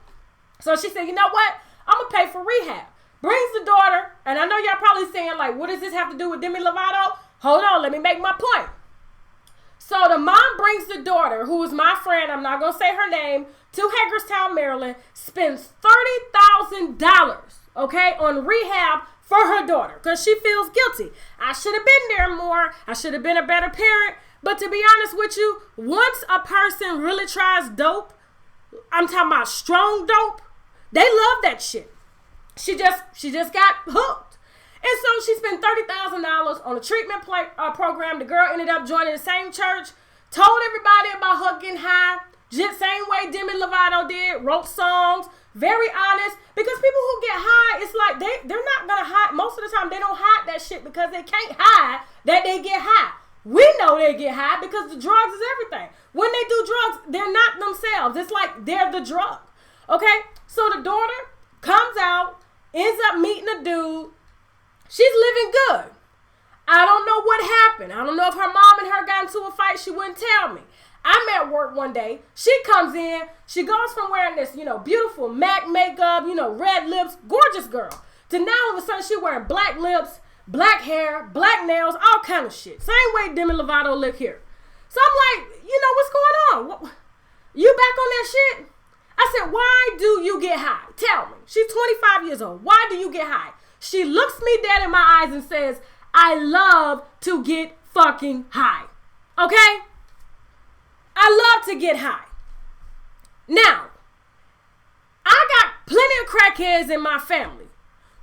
So she said, you know what? I'm going to pay for rehab. Brings the daughter, and I know y'all probably saying, like, what does this have to do with Demi Lovato? Hold on, let me make my point. So the mom brings the daughter, who is my friend, I'm not going to say her name, to Hagerstown, Maryland, spends $30,000, okay, on rehab for her daughter because she feels guilty. I should have been there more. I should have been a better parent. But to be honest with you, once a person really tries dope, I'm talking about strong dope, they love that shit. She just got hooked. And so she spent $30,000 on a treatment program. The girl ended up joining the same church, told everybody about her getting high, just same way Demi Lovato did, wrote songs, very honest. Because people who get high, it's like they're not going to hide. Most of the time, they don't hide that shit because they can't hide that they get high. We know they get high because the drugs is everything. When they do drugs, they're not themselves. It's like they're the drug. Okay? So the daughter comes out, ends up meeting a dude. She's living good. I don't know what happened. I don't know if her mom and her got into a fight. She wouldn't tell me. I'm at work one day. She comes in. She goes from wearing this, beautiful MAC makeup, red lips, gorgeous girl, to now all of a sudden she wearing black lips, black hair, black nails, all kind of shit. Same way Demi Lovato look here. So I'm like, what's going on? You back on that shit? I said, why do you get high? Tell me. She's 25 years old. Why do you get high? She looks me dead in my eyes and says, I love to get fucking high. Okay? I love to get high. Now, I got plenty of crackheads in my family.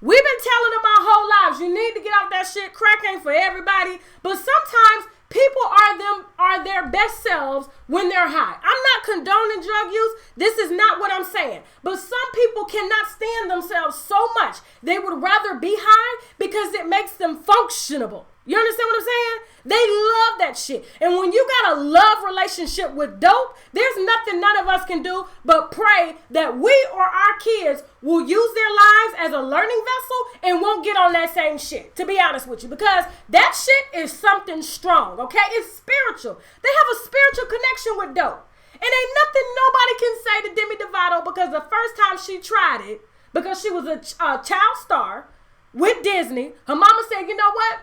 We've been telling them our whole lives, you need to get off that shit. Crack ain't for everybody. But sometimes people are their best selves when they're high. I'm not condoning drug use. This is not what I'm saying. But some people cannot stand themselves so much. They would rather be high because it makes them functionable. You understand what I'm saying? They love that shit. And when you got a love relationship with dope, there's nothing none of us can do but pray that we or our kids will use their lives as a learning vessel and won't get on that same shit, to be honest with you. Because that shit is something strong, okay? It's spiritual. They have a spiritual connection with dope. And ain't nothing nobody can say to Demi Lovato because the first time she tried it, because she was a child star with Disney, her mama said, you know what?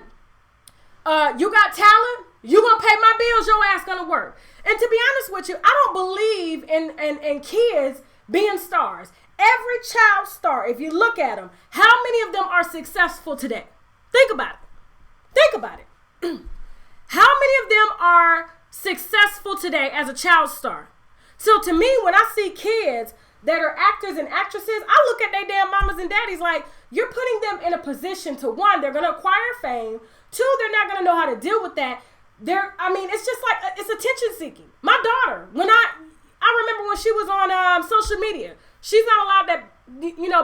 You got talent, you gonna pay my bills, your ass gonna work. And to be honest with you, I don't believe in kids being stars. Every child star, if you look at them, how many of them are successful today? Think about it. Think about it. How many of them are successful today as a child star? So to me, when I see kids that are actors and actresses, I look at their damn mamas and daddies like, you're putting them in a position to, one, they're gonna acquire fame. Two, they're not going to know how to deal with that. It's just like, it's attention seeking. My daughter, when I remember when she was on social media, she's not allowed to,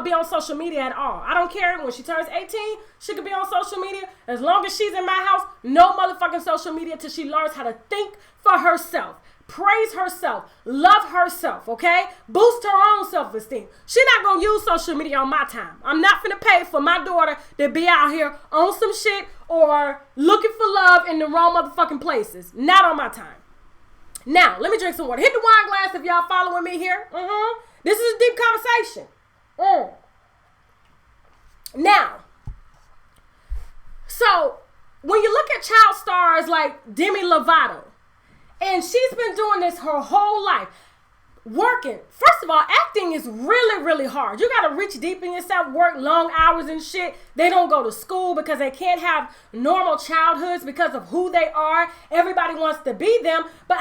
be on social media at all. I don't care. When she turns 18, she could be on social media. As long as she's in my house, no motherfucking social media till she learns how to think for herself. Praise herself, love herself, okay? Boost her own self-esteem. She's not gonna use social media on my time. I'm not finna pay for my daughter to be out here on some shit or looking for love in the wrong motherfucking places. Not on my time. Now, let me drink some water. Hit the wine glass if y'all following me here. This is a deep conversation. Now, so when you look at child stars like Demi Lovato, and she's been doing this her whole life, working. First of all, acting is really, really hard. You got to reach deep in yourself, work long hours and shit. They don't go to school because they can't have normal childhoods because of who they are. Everybody wants to be them. But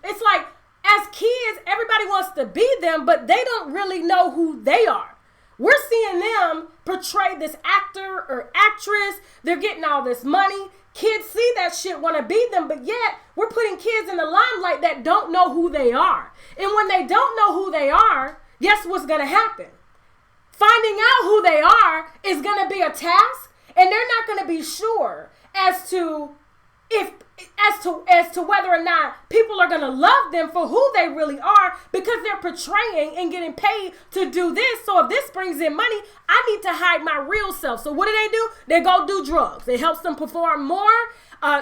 it's like, as kids, everybody wants to be them, but they don't really know who they are. We're seeing them portray this actor or actress. They're getting all this money. Kids see that shit, want to be them, but yet we're putting kids in the limelight that don't know who they are. And when they don't know who they are, guess what's going to happen? Finding out who they are is going to be a task, and they're not going to be sure as to whether or not people are going to love them for who they really are because they're portraying and getting paid to do this. So if this brings in money, I need to hide my real self. So what do? They go do drugs. It helps them perform more,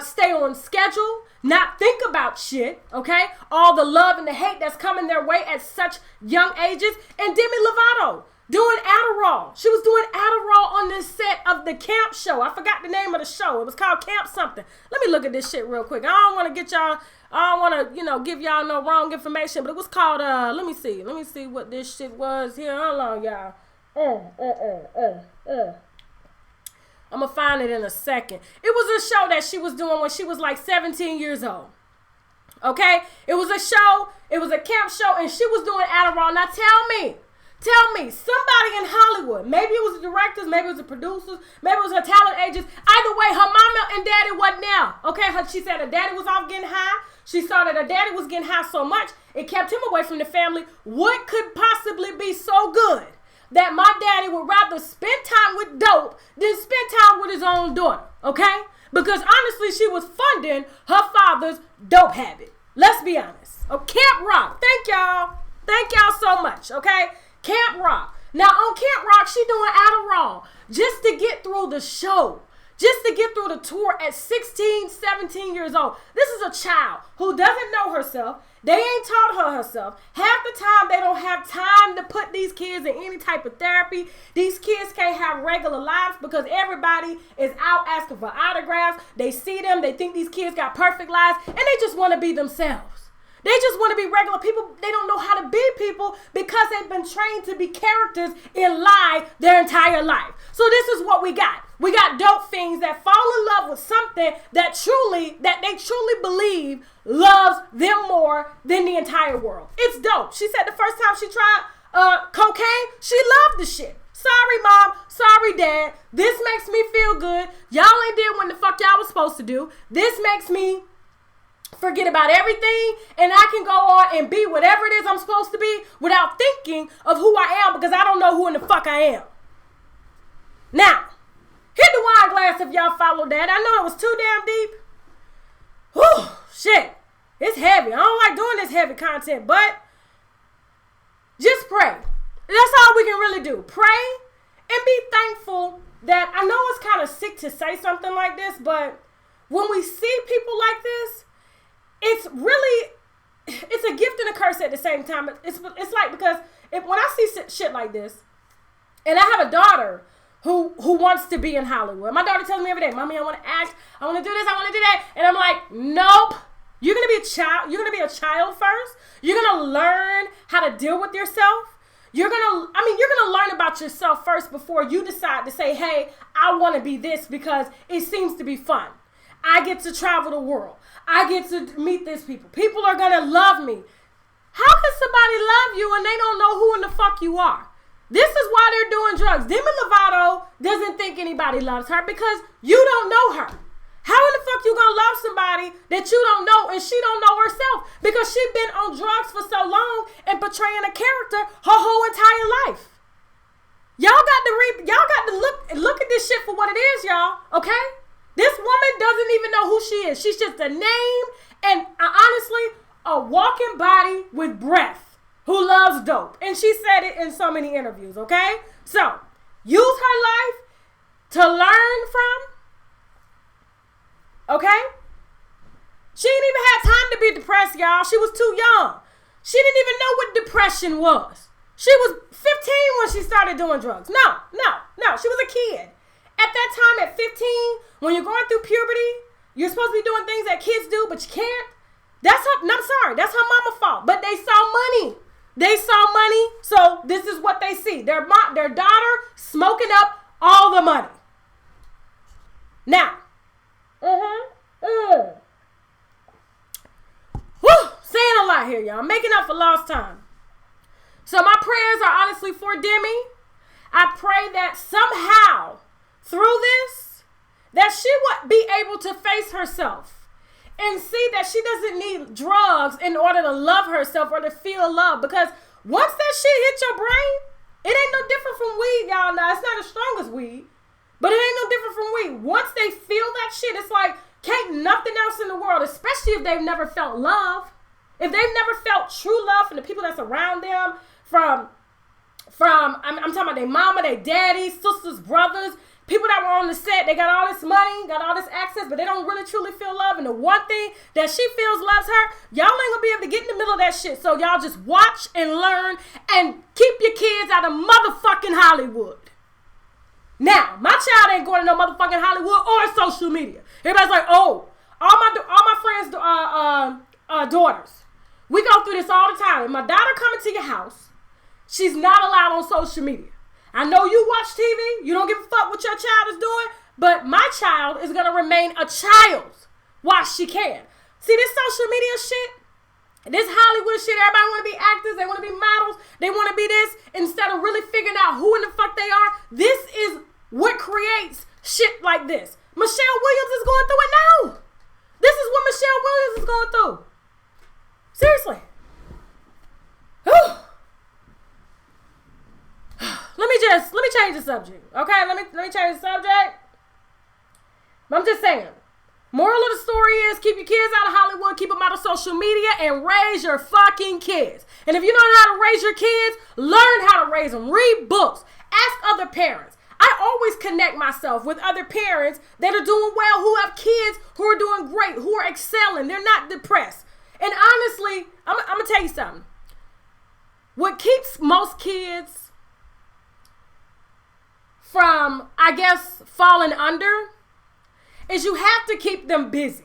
stay on schedule, not think about shit, okay? All the love and the hate that's coming their way at such young ages. And Demi Lovato doing Adderall. She was doing Adderall on this set of the camp show. I forgot the name of the show. It was called Camp something. Let me look at this shit real quick. I don't want to give y'all no wrong information, but it was called, let me see what this shit was here. Hold on, y'all. I'm going to find it in a second. It was a show that she was doing when she was like 17 years old. Okay? It was a show. It was a camp show, and she was doing Adderall. Now tell me, somebody in Hollywood, maybe it was the directors, maybe it was the producers, maybe it was her talent agents. Either way, her mama and daddy wasn't there. Okay, she said her daddy was off getting high. She saw that her daddy was getting high so much, it kept him away from the family. What could possibly be so good that my daddy would rather spend time with dope than spend time with his own daughter? Okay? Because honestly, she was funding her father's dope habit. Let's be honest. Oh, Camp Rock. Thank y'all so much, okay? Camp Rock. Now on Camp Rock, she doing Adderall just to get through the show, just to get through the tour at 16, 17 years old. This is a child who doesn't know herself. They ain't taught her herself. Half the time, they don't have time to put these kids in any type of therapy. These kids can't have regular lives because everybody is out asking for autographs. They see them. They think these kids got perfect lives, and they just want to be themselves. They just want to be regular people. They don't know how to be people because they've been trained to be characters in lie their entire life. So this is what we got. We got dope fiends that fall in love with something that they truly believe loves them more than the entire world. It's dope. She said the first time she tried cocaine, she loved the shit. Sorry, mom. Sorry, dad. This makes me feel good. Y'all ain't did what the fuck y'all was supposed to do. This makes me forget about everything, and I can go on and be whatever it is I'm supposed to be without thinking of who I am because I don't know who in the fuck I am. Now, hit the wine glass if y'all follow that. I know it was too damn deep. Whew, shit. It's heavy. I don't like doing this heavy content, but just pray. That's all we can really do. Pray and be thankful that I know it's kind of sick to say something like this, but when we see people like this, it's a gift and a curse at the same time. It's like, because when I see shit like this, and I have a daughter who wants to be in Hollywood. My daughter tells me every day, Mommy, I want to act, I want to do this, I want to do that. And I'm like, nope. You're going to be a child. You're going to be a child first. You're going to learn how to deal with yourself. You're going to learn about yourself first before you decide to say, hey, I want to be this because it seems to be fun. I get to travel the world. I get to meet these people. People are going to love me. How can somebody love you and they don't know who in the fuck you are? This is why they're doing drugs. Demi Lovato doesn't think anybody loves her because you don't know her. How in the fuck you gonna love somebody that you don't know and she don't know herself? Because she been on drugs for so long and portraying a character her whole entire life. Y'all got to look at this shit for what it is, y'all. Okay? This woman doesn't even know who she is. She's just a name and honestly a walking body with breath who loves dope. And she said it in so many interviews. Okay? So use her life to learn from. Okay? She didn't even have time to be depressed, y'all. She was too young. She didn't even know what depression was. She was 15 when she started doing drugs. No. She was a kid. At that time, at 15, when you're going through puberty, you're supposed to be doing things that kids do, but you can't. That's her mama's fault. But they saw money. So this is what they see. Their daughter smoking up all the money. Now, saying a lot here, y'all. I'm making up for lost time. So my prayers are honestly for Demi. I pray that somehow through this, that she would be able to face herself and see that she doesn't need drugs in order to love herself or to feel love. Because once that shit hit your brain, it ain't no different from weed, y'all. Now, it's not as strong as weed, but it ain't no different from weed. Once they feel that shit, it's like, can't nothing else in the world, especially if they've never felt love. If they've never felt true love from the people that's around them, I'm talking about their mama, their daddy, sisters, brothers, people that were on the set, they got all this money, got all this access, but they don't really truly feel love. And the one thing that she feels loves her, y'all ain't gonna be able to get in the middle of that shit. So y'all just watch and learn and keep your kids out of motherfucking Hollywood. Now, my child ain't going to no motherfucking Hollywood or social media. Everybody's like, oh, all my friends' daughters. We go through this all the time. If my daughter coming to your house, she's not allowed on social media. I know you watch TV. You don't give a fuck what your child is doing. But my child is going to remain a child while she can. See this social media shit? This Hollywood shit, everybody want to be actors. They want to be models. They want to be this. Instead of really figuring out who in the fuck they are. This is what creates shit like this. Michelle Williams is going through it now. This is what Michelle Williams is going through. Seriously. Whew. Let me change the subject. Okay, let me change the subject. I'm just saying. Moral of the story is keep your kids out of Hollywood, keep them out of social media, and raise your fucking kids. And if you don't know how to raise your kids, learn how to raise them. Read books. Ask other parents. I always connect myself with other parents that are doing well, who have kids who are doing great, who are excelling. They're not depressed. And honestly, I'm going to tell you something. What keeps most kids from, I guess, falling under is you have to keep them busy.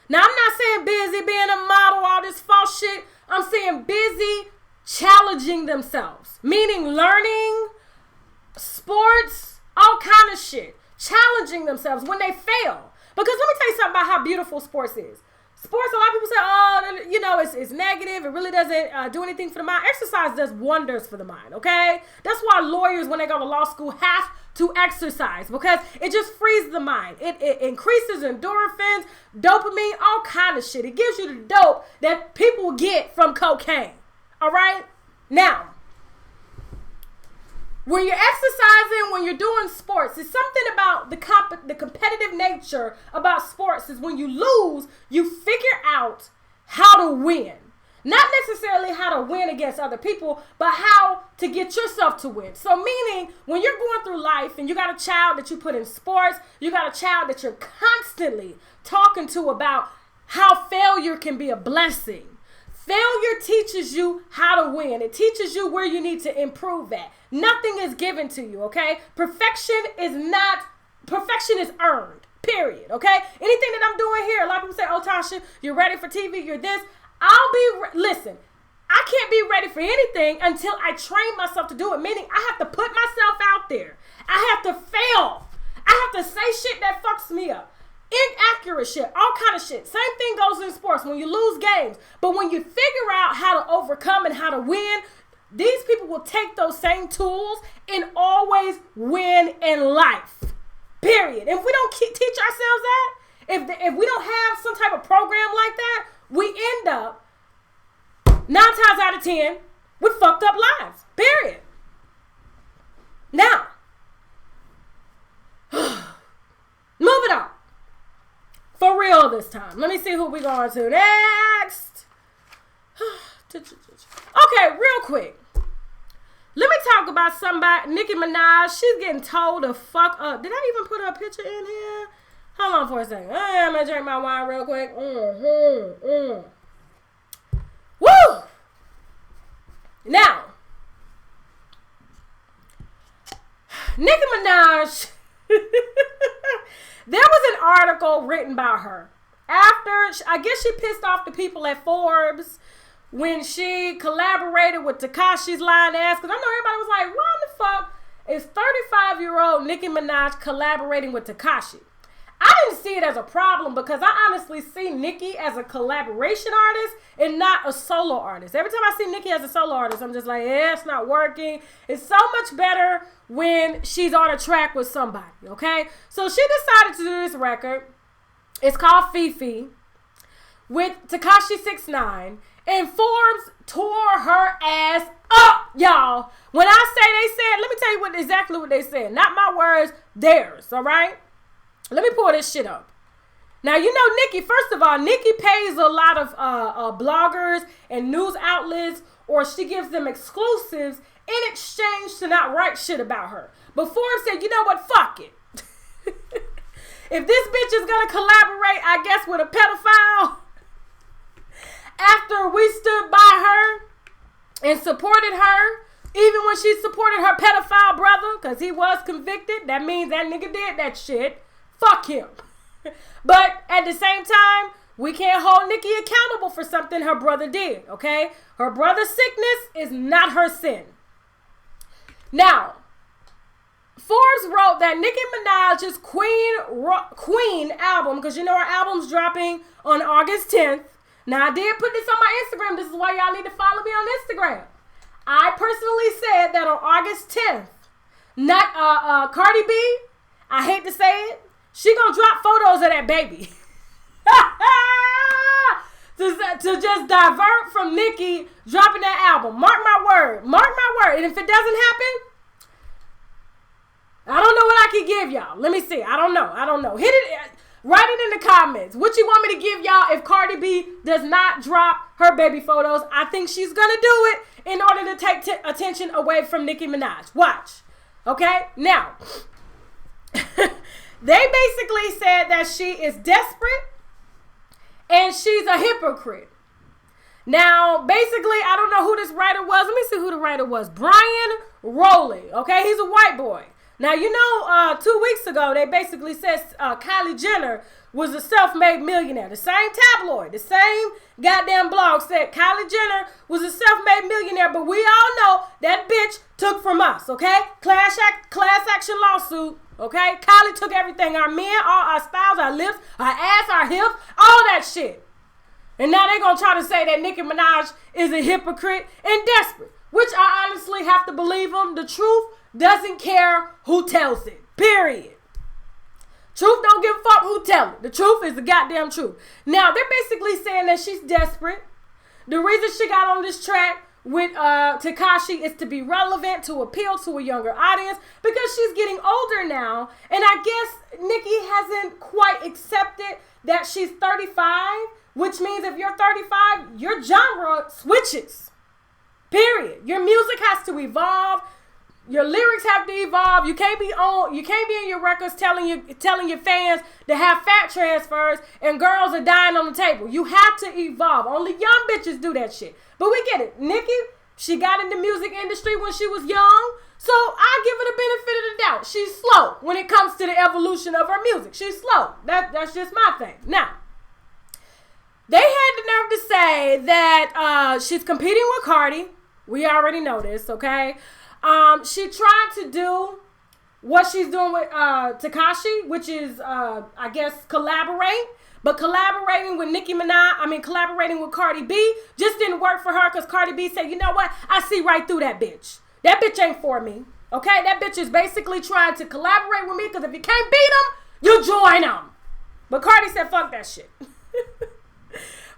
Now, I'm not saying busy being a model, all this false shit. I'm saying busy challenging themselves, meaning learning, sports, all kind of shit. Challenging themselves when they fail. Because let me tell you something about how beautiful sports is. Sports, a lot of people say, oh, you know, it's negative. It really doesn't do anything for the mind. Exercise does wonders for the mind, okay? That's why lawyers, when they go to law school, have to exercise because it just frees the mind. It increases endorphins, dopamine, all kind of shit. It gives you the dope that people get from cocaine, all right? Now, when you're exercising, when you're doing sports, it's something about the competitive nature about sports is when you lose, you figure out how to win. Not necessarily how to win against other people, but how to get yourself to win. So meaning, when you're going through life and you got a child that you put in sports, you got a child that you're constantly talking to about how failure can be a blessing. Failure teaches you how to win. It teaches you where you need to improve at. Nothing is given to you, okay? Perfection is earned, period, okay? Anything that I'm doing here, a lot of people say, oh, Tasha, you're ready for TV, you're this. Listen, I can't be ready for anything until I train myself to do it, meaning I have to put myself out there. I have to fail. I have to say shit that fucks me up. Inaccurate shit, all kind of shit. Same thing goes in sports when you lose games. But when you figure out how to overcome and how to win, these people will take those same tools and always win in life. Period. If we don't teach ourselves that, if we don't have some type of program like that, we end up 9 times out of 10 with fucked up lives. Period. Now, moving on. For real this time. Let me see who we going to next. Okay, real quick. Let me talk about somebody. Nicki Minaj. She's getting told to fuck up. Did I even put her picture in here? Hold on for a second. I'm going to drink my wine real quick. Woo! Now, Nicki Minaj. There was an article written about her after, I guess she pissed off the people at Forbes when she collaborated with Tekashi's lying ass. Because I know everybody was like, why the fuck is 35-year-old Nicki Minaj collaborating with Tekashi? I didn't see it as a problem because I honestly see Nicki as a collaboration artist and not a solo artist. Every time I see Nicki as a solo artist, I'm just like, yeah, it's not working. It's so much better when she's on a track with somebody, okay? So she decided to do this record. It's called Fifi with Tekashi 6ix9ine, and Forbes tore her ass up, y'all. When I say they said, let me tell you exactly what they said. Not my words, theirs, all right? Let me pull this shit up. Now, you know Nicki, first of all, Nicki pays a lot of bloggers and news outlets, or she gives them exclusives in exchange to not write shit about her. But Forbes said, you know what, fuck it. If this bitch is going to collaborate, I guess, with a pedophile, after we stood by her and supported her, even when she supported her pedophile brother, because he was convicted, that means that nigga did that shit. Fuck him. But at the same time, we can't hold Nicki accountable for something her brother did, okay? Her brother's sickness is not her sin. Now, Forbes wrote that Nicki Minaj's Queen album, because you know her album's dropping on August 10th. Now, I did put this on my Instagram. This is why y'all need to follow me on Instagram. I personally said that on August 10th, not Cardi B, I hate to say it, she gonna drop photos of that baby. to just divert from Nicki dropping that album. Mark my word. Mark my word. And if it doesn't happen, I don't know what I can give y'all. Let me see. I don't know. Hit it. Write it in the comments. What you want me to give y'all if Cardi B does not drop her baby photos? I think she's gonna do it in order to take attention away from Nicki Minaj. Watch. Okay? Now, they basically said that she is desperate and she's a hypocrite. Now, basically, I don't know who this writer was. Let me see who the writer was. Brian Rowley. Okay? He's a white boy. Now, 2 weeks ago, they basically said Kylie Jenner was a self-made millionaire. The same tabloid, the same goddamn blog said Kylie Jenner was a self-made millionaire, but we all know that bitch took from us, okay? Class action lawsuit, okay? Kylie took everything, our men, all our styles, our lips, our ass, our hips, all that shit. And now they're going to try to say that Nicki Minaj is a hypocrite and desperate, which I honestly have to believe them. The truth doesn't care who tells it, period. Truth don't give a fuck who tell it. The truth is the goddamn truth. Now, they're basically saying that she's desperate. The reason she got on this track with Tekashi is to be relevant, to appeal to a younger audience, because she's getting older now. And I guess Nicki hasn't quite accepted that she's 35, which means if you're 35, your genre switches. Period. Your music has to evolve. Your lyrics have to evolve. You can't be in your records telling your fans to have fat transfers and girls are dying on the table. You have to evolve. Only young bitches do that shit. But we get it. Nicki, she got in the music industry when she was young. So I give her the benefit of the doubt. She's slow when it comes to the evolution of her music. She's slow. That's just my thing. Now, they had the nerve to say that she's competing with Cardi. We already know this, okay? She tried to do what she's doing with Tekashi, which is, I guess, collaborate. But collaborating with collaborating with Cardi B just didn't work for her because Cardi B said, you know what? I see right through that bitch. That bitch ain't for me. Okay? That bitch is basically trying to collaborate with me because if you can't beat them, you join them. But Cardi said, fuck that shit.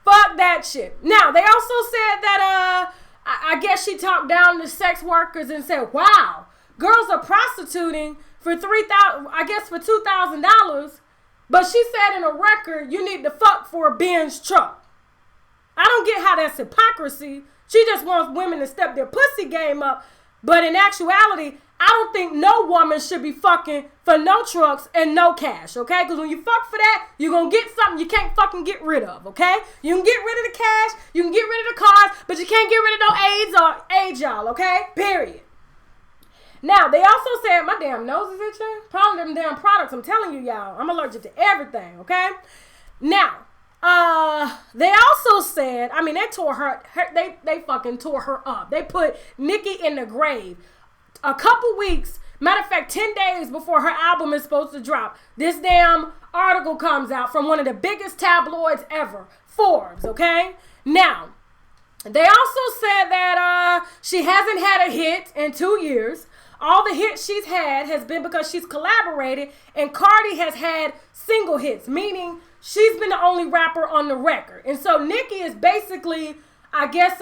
Fuck that shit. Now, they also said that, I guess she talked down to sex workers and said, wow, girls are prostituting for $2,000. But she said in a record, you need to fuck for a Benz truck. I don't get how that's hypocrisy. She just wants women to step their pussy game up. But in actuality, I don't think no woman should be fucking for no trucks and no cash, okay? Because when you fuck for that, you're going to get something you can't fucking get rid of, okay? You can get rid of the cash, you can get rid of the cars, but you can't get rid of no AIDS or AIDS, y'all, okay? Period. Now, they also said, my damn nose is itching. Probably them damn products, I'm telling you, y'all. I'm allergic to everything, okay? Now, they also said, they tore her they fucking tore her up. They put Nicki in the grave. A couple weeks, matter of fact, 10 days before her album is supposed to drop, this damn article comes out from one of the biggest tabloids ever, Forbes, okay? Now, they also said that she hasn't had a hit in 2 years. All the hits she's had has been because she's collaborated, and Cardi has had single hits, meaning she's been the only rapper on the record. And so Nicki is basically, I guess,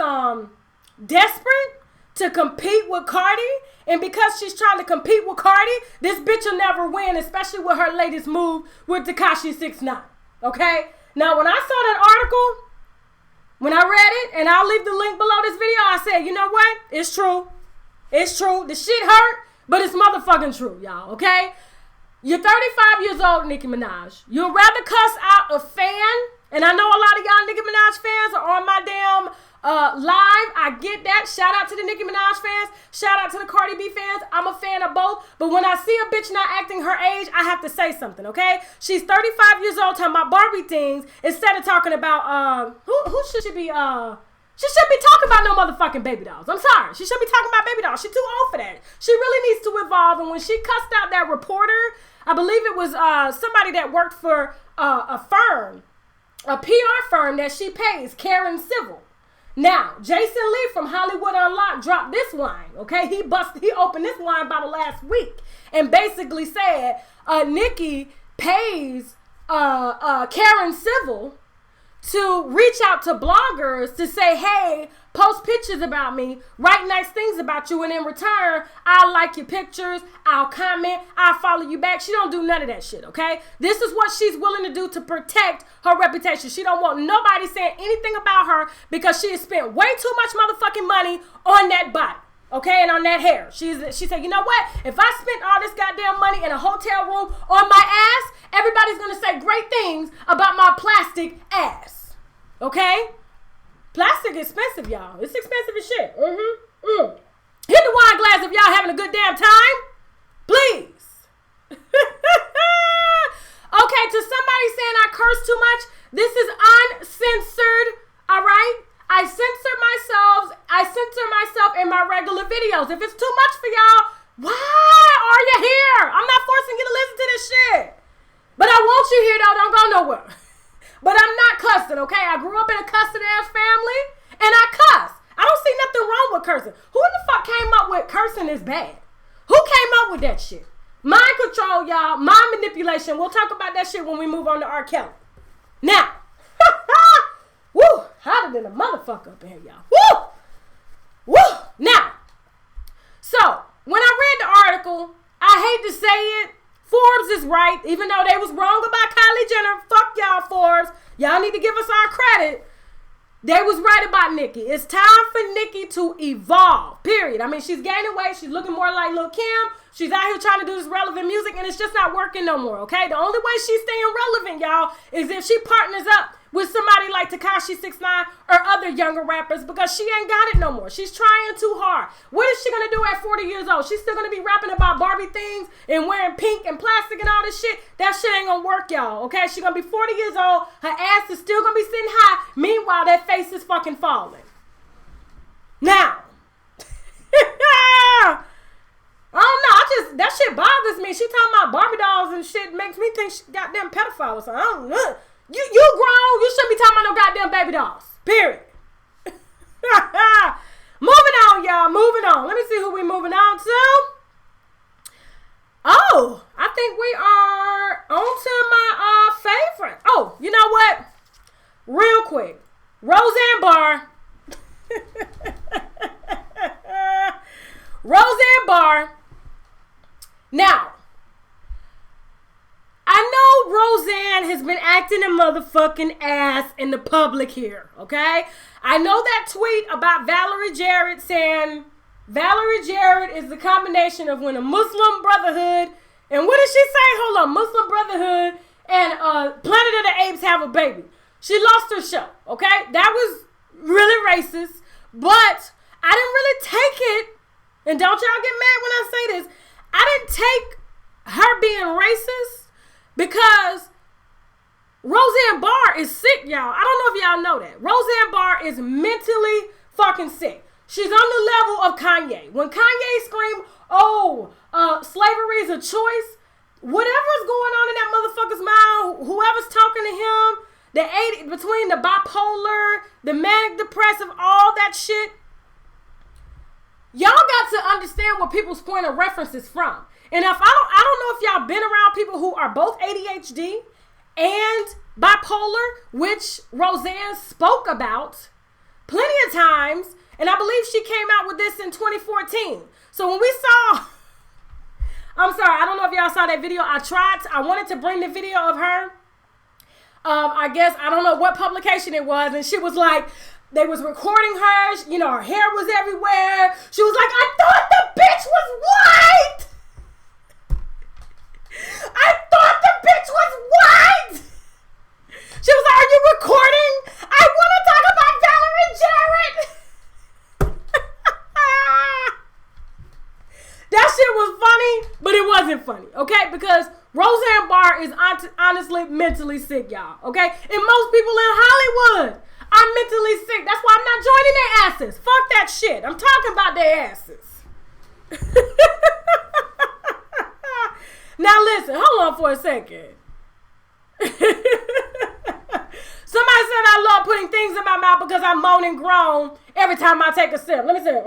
desperate to compete with Cardi. And because she's trying to compete with Cardi, this bitch will never win, especially with her latest move with Tekashi 6ix9ine. Okay? Now, when I saw that article, when I read it, and I'll leave the link below this video, I said, you know what? It's true. It's true. The shit hurt, but it's motherfucking true, y'all. Okay? You're 35 years old, Nicki Minaj. You'd rather cuss out a fan, and I know a lot of y'all Nicki Minaj fans are on my damn live. I get that. Shout out to the Nicki Minaj fans. Shout out to the Cardi B fans. I'm a fan of both. But when I see a bitch not acting her age, I have to say something, okay? She's 35 years old talking about Barbie things instead of talking about, who should she be, she shouldn't be talking about no motherfucking baby dolls. I'm sorry. She shouldn't be talking about baby dolls. She's too old for that. She really needs to evolve. And when she cussed out that reporter, I believe it was somebody that worked for a firm, a PR firm that she pays, Karen Civil. Now, Jason Lee from Hollywood Unlocked dropped this line, okay? He opened this line about last week and basically said Nicki pays Karen Civil to reach out to bloggers to say, hey, post pictures about me, write nice things about you, and in return, I'll like your pictures, I'll comment, I'll follow you back. She don't do none of that shit, okay? This is what she's willing to do to protect her reputation. She don't want nobody saying anything about her because she has spent way too much motherfucking money on that body. Okay, and on that hair. She said, you know what? If I spent all this goddamn money in a hotel room on my ass, everybody's going to say great things about my plastic ass. Okay? Plastic expensive, y'all. It's expensive as shit. Hit the wine glass if y'all having a good damn time. Please. Anybody's saying I curse too much, this is uncensored, all right? I censor myself in my regular videos. If it's too much for y'all, why are you here? I'm not forcing you to listen to this shit. But I want you here, though. Don't go nowhere. But I'm not cussing, okay? I grew up in a cussing-ass family, and I cuss. I don't see nothing wrong with cursing. Who the fuck came up with cursing is bad? Who came up with that shit? Mind control, y'all. Mind manipulation. We'll talk about that shit when we move on to R.Kelly. Now. Woo. Hotter than a motherfucker up in here, y'all. Woo. Woo. Now. So, when I read the article, I hate to say it, Forbes is right. Even though they was wrong about Kylie Jenner. Fuck y'all, Forbes. Y'all need to give us our credit. They was right about Nicki. It's time for Nicki to evolve, period. I mean, she's gaining weight. She's looking more like Lil' Kim. She's out here trying to do this relevant music, and it's just not working no more, okay? The only way she's staying relevant, y'all, is if she partners up with somebody like Tekashi 6ix9ine or other younger rappers, because she ain't got it no more. She's trying too hard. What is she going to do at 40 years old? She's still going to be rapping about Barbie things and wearing pink and plastic and all this shit? That shit ain't going to work, y'all, okay? She's going to be 40 years old. Her ass is still going to be sitting high. Meanwhile, that face is fucking falling. Now. I don't know. That shit bothers me. She talking about Barbie dolls and shit makes me think she goddamn pedophile or something. I don't know. You grown. You shouldn't be talking about no goddamn baby dolls. Period. Moving on, y'all. Moving on. Let me see who we moving on to. Oh, I think we are on to my favorite. Oh, you know what? Real quick. Roseanne Barr. Roseanne Barr. Now, I know Roseanne has been acting a motherfucking ass in the public here, okay? I know that tweet about Valerie Jarrett saying Valerie Jarrett is the combination of when a Muslim Brotherhood, and what did she say? Hold on, Muslim Brotherhood and Planet of the Apes have a baby. She lost her show, okay? That was really racist, but I didn't really take it, and don't y'all get mad when I say this, I didn't take her being racist because Roseanne Barr is sick, y'all. I don't know if y'all know that. Roseanne Barr is mentally fucking sick. She's on the level of Kanye. When Kanye screamed, slavery is a choice, whatever's going on in that motherfucker's mind, whoever's talking to him, between the bipolar, the manic depressive, all that shit, y'all got to understand what people's point of reference is from. And if I don't know if y'all been around people who are both ADHD and bipolar, which Roseanne spoke about plenty of times, and I believe she came out with this in 2014. So when we saw, I'm sorry, I don't know if y'all saw that video. I wanted to bring the video of her. I guess, I don't know what publication it was, and she was like, they was recording her, you know, her hair was everywhere. She was like, I thought the bitch was white! I thought the bitch was white! She was like, are you recording? I want to talk about Valerie Jarrett! That shit was funny, but it wasn't funny, okay? Because Roseanne Barr is honestly mentally sick, y'all, okay? And most people in Hollywood are mentally sick. That's why I'm not joining their asses. Fuck that shit. I'm talking about their asses. Now listen, hold on for a second. Somebody said I love putting things in my mouth because I moan and groan every time I take a sip. Let me say,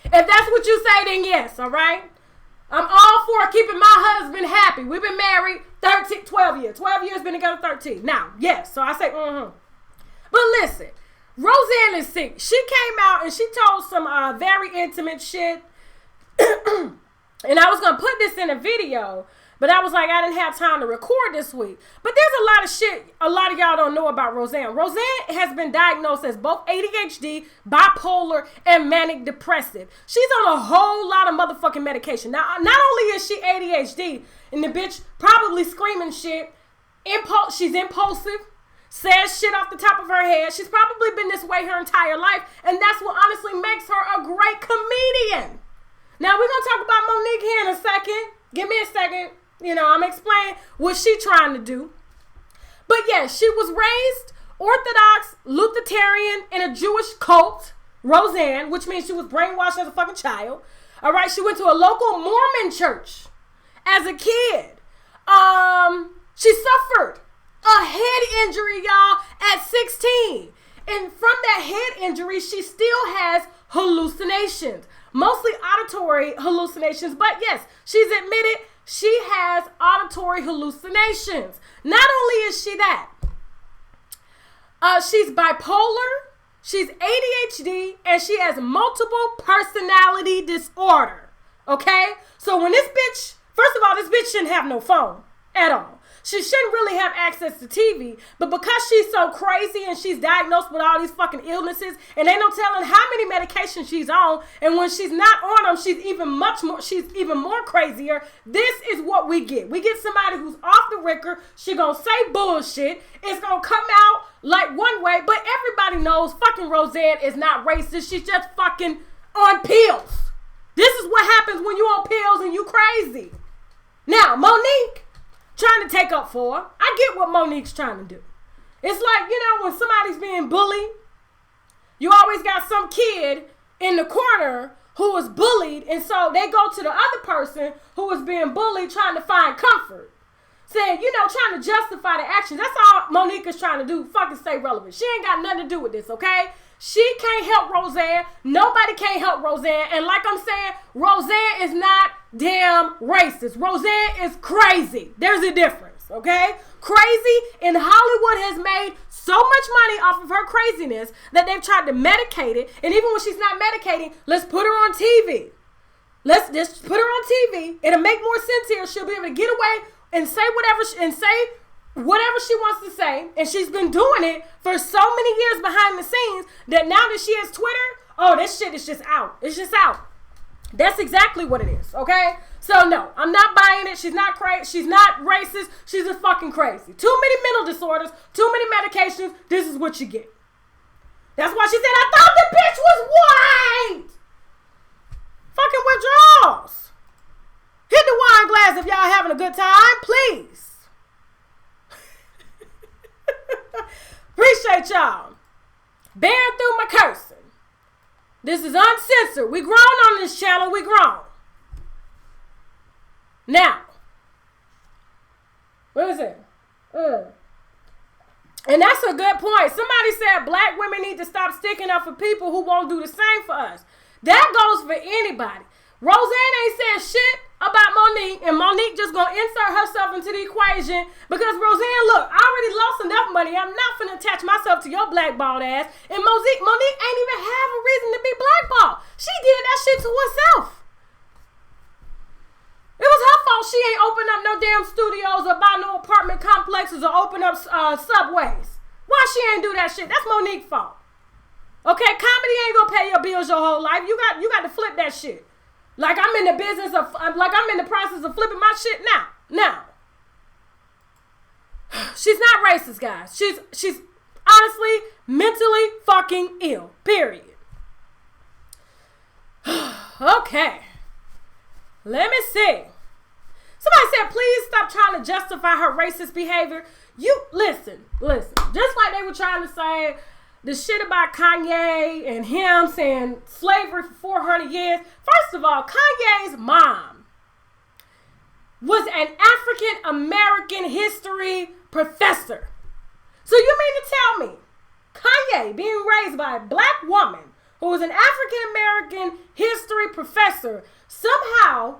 If that's what you say, then yes, all right? I'm all for keeping my husband happy. We've been married 12 years. 12 years, been together 13. Now, yes, so I say, But listen, Roseanne is sick. She came out and she told some very intimate shit. And I was going to put this in a video, but I was like, I didn't have time to record this week. But there's a lot of shit a lot of y'all don't know about Roseanne. Roseanne has been diagnosed as both ADHD, bipolar, and manic depressive. She's on a whole lot of motherfucking medication. Now, not only is she ADHD, and the bitch probably screaming shit, she's impulsive, says shit off the top of her head. She's probably been this way her entire life, and that's what honestly makes her a great comedian. Now, we're going to talk about Monique here in a second. Give me a second. You know, I'm explaining what she trying to do. But yeah, she was raised Orthodox, Lutheran in a Jewish cult, Roseanne, which means she was brainwashed as a fucking child. All right, she went to a local Mormon church as a kid. She suffered a head injury, y'all, at 16. And from that head injury, she still has hallucinations, mostly auditory hallucinations. But yes, she's admitted she has auditory hallucinations. Not only is she that, she's bipolar, she's ADHD, and she has multiple personality disorder. Okay? So when this bitch, first of all, this bitch shouldn't have no phone at all. She shouldn't really have access to TV, but because she's so crazy and she's diagnosed with all these fucking illnesses and ain't no telling how many medications she's on, and when she's not on them, she's even more crazier. This is what we get. We get somebody who's off the ricker. She gonna say bullshit. It's gonna come out like one way, but everybody knows fucking Roseanne is not racist. She's just fucking on pills. This is what happens when you on pills and you crazy. Now, Monique trying to take up for her. I get what Monique's trying to do. It's like, you know, when somebody's being bullied, you always got some kid in the corner who was bullied, and so they go to the other person who was being bullied trying to find comfort. Saying, you know, trying to justify the action. That's all Monique is trying to do. Fucking stay relevant. She ain't got nothing to do with this, okay? She can't help Roseanne. Nobody can't help Roseanne. And like I'm saying, Roseanne is not damn racist. Roseanne is crazy. There's a difference, okay? Crazy, and Hollywood has made so much money off of her craziness that they've tried to medicate it. And even when she's not medicating, let's put her on TV. Let's just put her on TV. It'll make more sense here. She'll be able to get away and say whatever she wants to say, and she's been doing it for so many years behind the scenes that now that she has Twitter, oh, this shit is just out. It's just out. That's exactly what it is, okay? So no, I'm not buying it. She's not crazy. She's not racist. She's just fucking crazy. Too many mental disorders, too many medications. This is what you get. That's why she said, I thought the bitch was white. Fucking withdrawals. Hit the wine glass if y'all having a good time, please. Appreciate y'all bearing through my cursing. This is uncensored. We grown on this channel. We grown. Now, what is it? And that's a good point. Somebody said black women need to stop sticking up for people who won't do the same for us. That goes for anybody. Roseanne ain't said shit about Monique, and Monique just gonna insert herself into the equation because Roseanne, look, I already lost enough money. I'm not finna attach myself to your blackballed ass. And Monique ain't even have a reason to be blackballed. She did that shit to herself. It was her fault she ain't opened up no damn studios or buy no apartment complexes or open up subways. Why she ain't do that shit? That's Monique's fault. Okay, comedy ain't gonna pay your bills your whole life. You got to flip that shit. Like I'm in the process of flipping my shit now. She's not racist, guys. She's honestly mentally fucking ill. Period. Okay. Let me see. Somebody said, please stop trying to justify her racist behavior. You listen. Just like they were trying to say the shit about Kanye and him saying slavery for 400 years. First of all, Kanye's mom was an African American history professor. So you mean to tell me Kanye, being raised by a black woman who was an African American history professor, somehow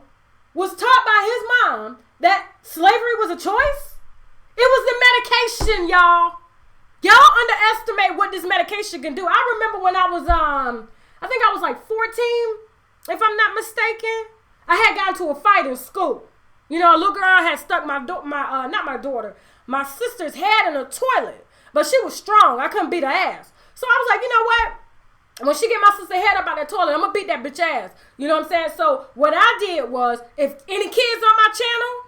was taught by his mom that slavery was a choice? It was the medication, y'all. Y'all underestimate what this medication can do. I remember when I was, I think I was like 14, if I'm not mistaken. I had gotten to a fight in school. You know, a little girl had stuck my sister's head in a toilet. But she was strong. I couldn't beat her ass. So I was like, you know what? When she get my sister's head up out that toilet, I'm going to beat that bitch ass. You know what I'm saying? So what I did was, if any kids on my channel,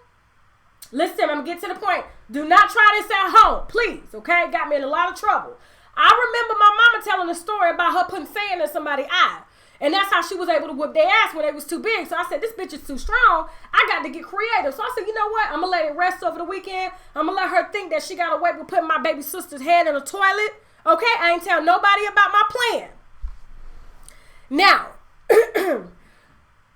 listen, I'm going to get to the point. Do not try this at home, please, okay? Got me in a lot of trouble. I remember my mama telling a story about her putting sand in somebody's eye. And that's how she was able to whip their ass when they was too big. So I said, this bitch is too strong. I got to get creative. So I said, you know what? I'm going to let it rest over the weekend. I'm going to let her think that she got away with putting my baby sister's head in a toilet. Okay? I ain't tell nobody about my plan. Now,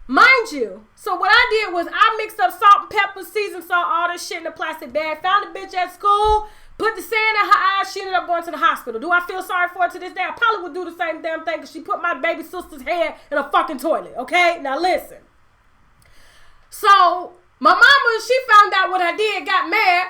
mind you, so what I did was I mixed up salt and pepper, seasoned salt, all this shit in a plastic bag, found the bitch at school, put the sand in her eyes. She ended up going to the hospital. Do I feel sorry for her to this day? I probably would do the same damn thing because she put my baby sister's head in a fucking toilet, okay? Now listen. So my mama, she found out what I did, got mad.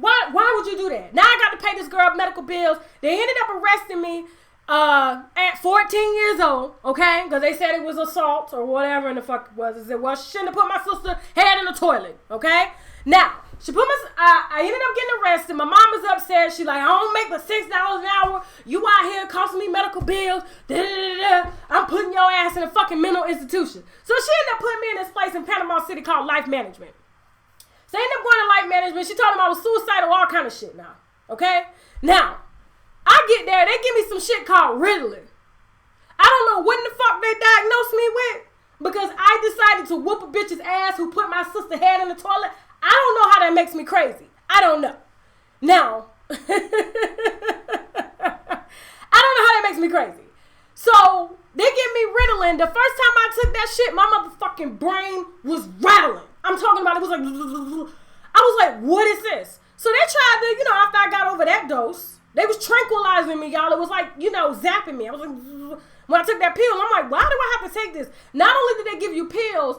Why would you do that? Now I got to pay this girl medical bills. They ended up arresting me at 14 years old, okay? Because they said it was assault or whatever in the fuck it was. I said, well, she shouldn't have put my sister's head in the toilet, okay? Now, I ended up getting arrested. My mom was upset. She like, I don't make but $6 an hour. You out here costing me medical bills. I'm putting your ass in a fucking mental institution. So she ended up putting me in this place in Panama City called Life Management. So I ended up going to Life Management. She told them I was suicidal, all kind of shit now. Okay? Now, I get there. They give me some shit called Ritalin. I don't know what in the fuck they diagnosed me with because I decided to whoop a bitch's ass who put my sister's head in the toilet. I don't know how that makes me crazy. I don't know. Now, I don't know how that makes me crazy. So, they give me Ritalin. The first time I took that shit, my motherfucking brain was rattling. I'm talking about it was like, I was like, what is this? So they tried to, after I got over that dose, they was tranquilizing me, y'all. It was like, zapping me. I was like, when I took that pill, I'm like, why do I have to take this? Not only did they give you pills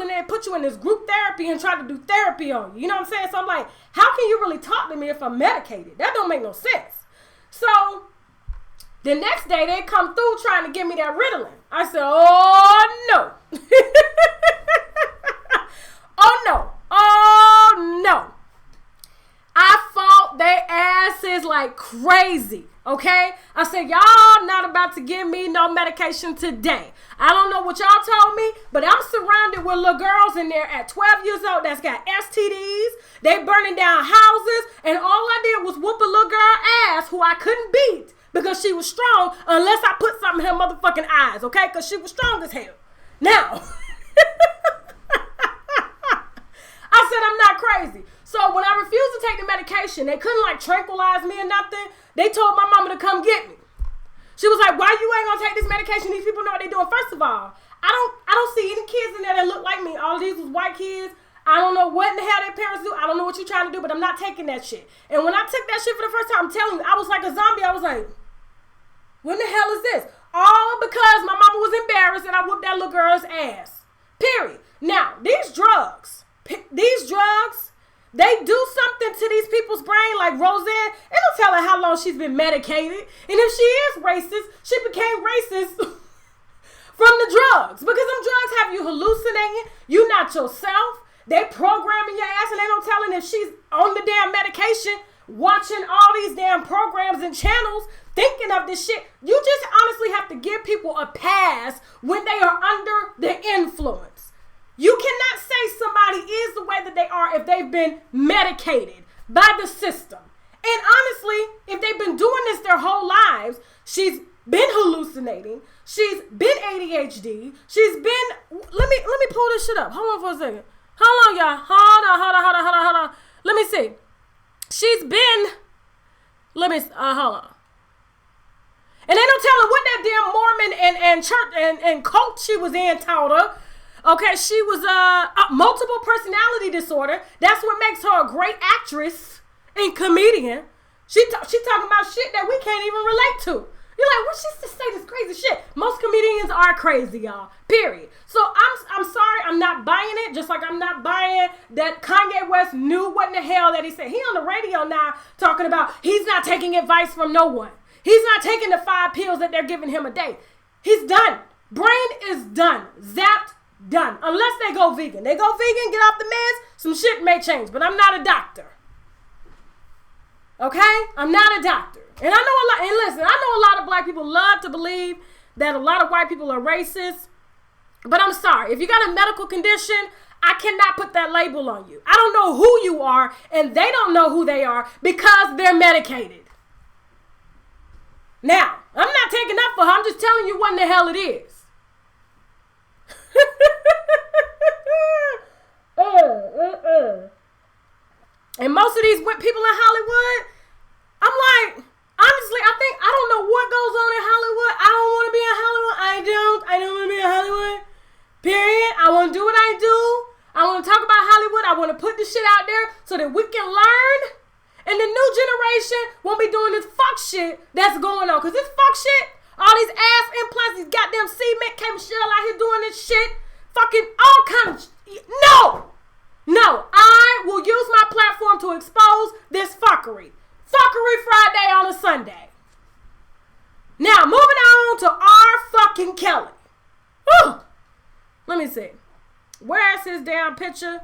and they put you in this group therapy and try to do therapy on you. You know what I'm saying? So I'm like, how can you really talk to me if I'm medicated? That don't make no sense. So the next day they come through trying to give me that Ritalin. I said, oh no. Oh no. Oh no. I fought their asses like crazy. Okay? I said, y'all not about to give me no medication today. I don't know what y'all told me, but I'm surrounded with little girls in there at 12 years old that's got STDs. They burning down houses, and all I did was whoop a little girl ass who I couldn't beat because she was strong unless I put something in her motherfucking eyes, okay? Because she was strong as hell. Now, I said I'm not crazy. So when I refused to take the medication, they couldn't like tranquilize me or nothing. They told my mama to come get me. She was like, why you ain't gonna take this medication? These people know what they're doing. First of all, I don't see any kids in there that look like me. All of these was white kids. I don't know what in the hell their parents do. I don't know what you're trying to do, but I'm not taking that shit. And when I took that shit for the first time, I'm telling you, I was like a zombie. I was like, what the hell is this? All because my mama was embarrassed and I whooped that little girl's ass. Period. Now, these drugs, they do something to these people's brain, like Roseanne. It don't tell her how long she's been medicated. And if she is racist, she became racist from the drugs. Because them drugs have you hallucinating. You not yourself. They programming your ass and they don't telling if she's on the damn medication, watching all these damn programs and channels, thinking of this shit. You just honestly have to give people a pass when they are under the influence. You cannot say somebody is the way that they are if they've been medicated by the system. And honestly, if they've been doing this their whole lives, she's been hallucinating. She's been ADHD. She's been, let me pull this shit up. Hold on for a second. Hold on, y'all. Hold on. Let me see. She's been, hold on. And they don't tell her what that damn Mormon and church and cult she was in taught her. Okay, she was multiple personality disorder. That's what makes her a great actress and comedian. She talking about shit that we can't even relate to. You're like, what she just say this crazy shit? Most comedians are crazy, y'all. Period. So I'm sorry, I'm not buying it. Just like I'm not buying that Kanye West knew what in the hell that he said. He on the radio now talking about he's not taking advice from no one. He's not taking the 5 pills that they're giving him a day. He's done. Brain is done. Zapped. Done. Unless they go vegan. They go vegan, get off the meds, some shit may change. But I'm not a doctor. Okay? I'm not a doctor. And I know a lot, and listen, I know a lot of black people love to believe that a lot of white people are racist. But I'm sorry. If you got a medical condition, I cannot put that label on you. I don't know who you are, and they don't know who they are because they're medicated. Now, I'm not taking up for her. I'm just telling you what in the hell it is. And most of these people in Hollywood, I'm like, honestly, I don't know what goes on in Hollywood. I don't want to be in Hollywood. I don't want to be in Hollywood. Period. I want to do what I do. I want to talk about Hollywood. I want to put this shit out there so that we can learn. And the new generation won't be doing this fuck shit that's going on. Because this fuck shit, all these ass implants, these goddamn cement came shit out here doing this shit. Fucking all kinds of No, I will use my platform to expose this fuckery. Fuckery Friday on a Sunday. Now, moving on to R.Kelly. Whew. Let me see. Where's his damn picture?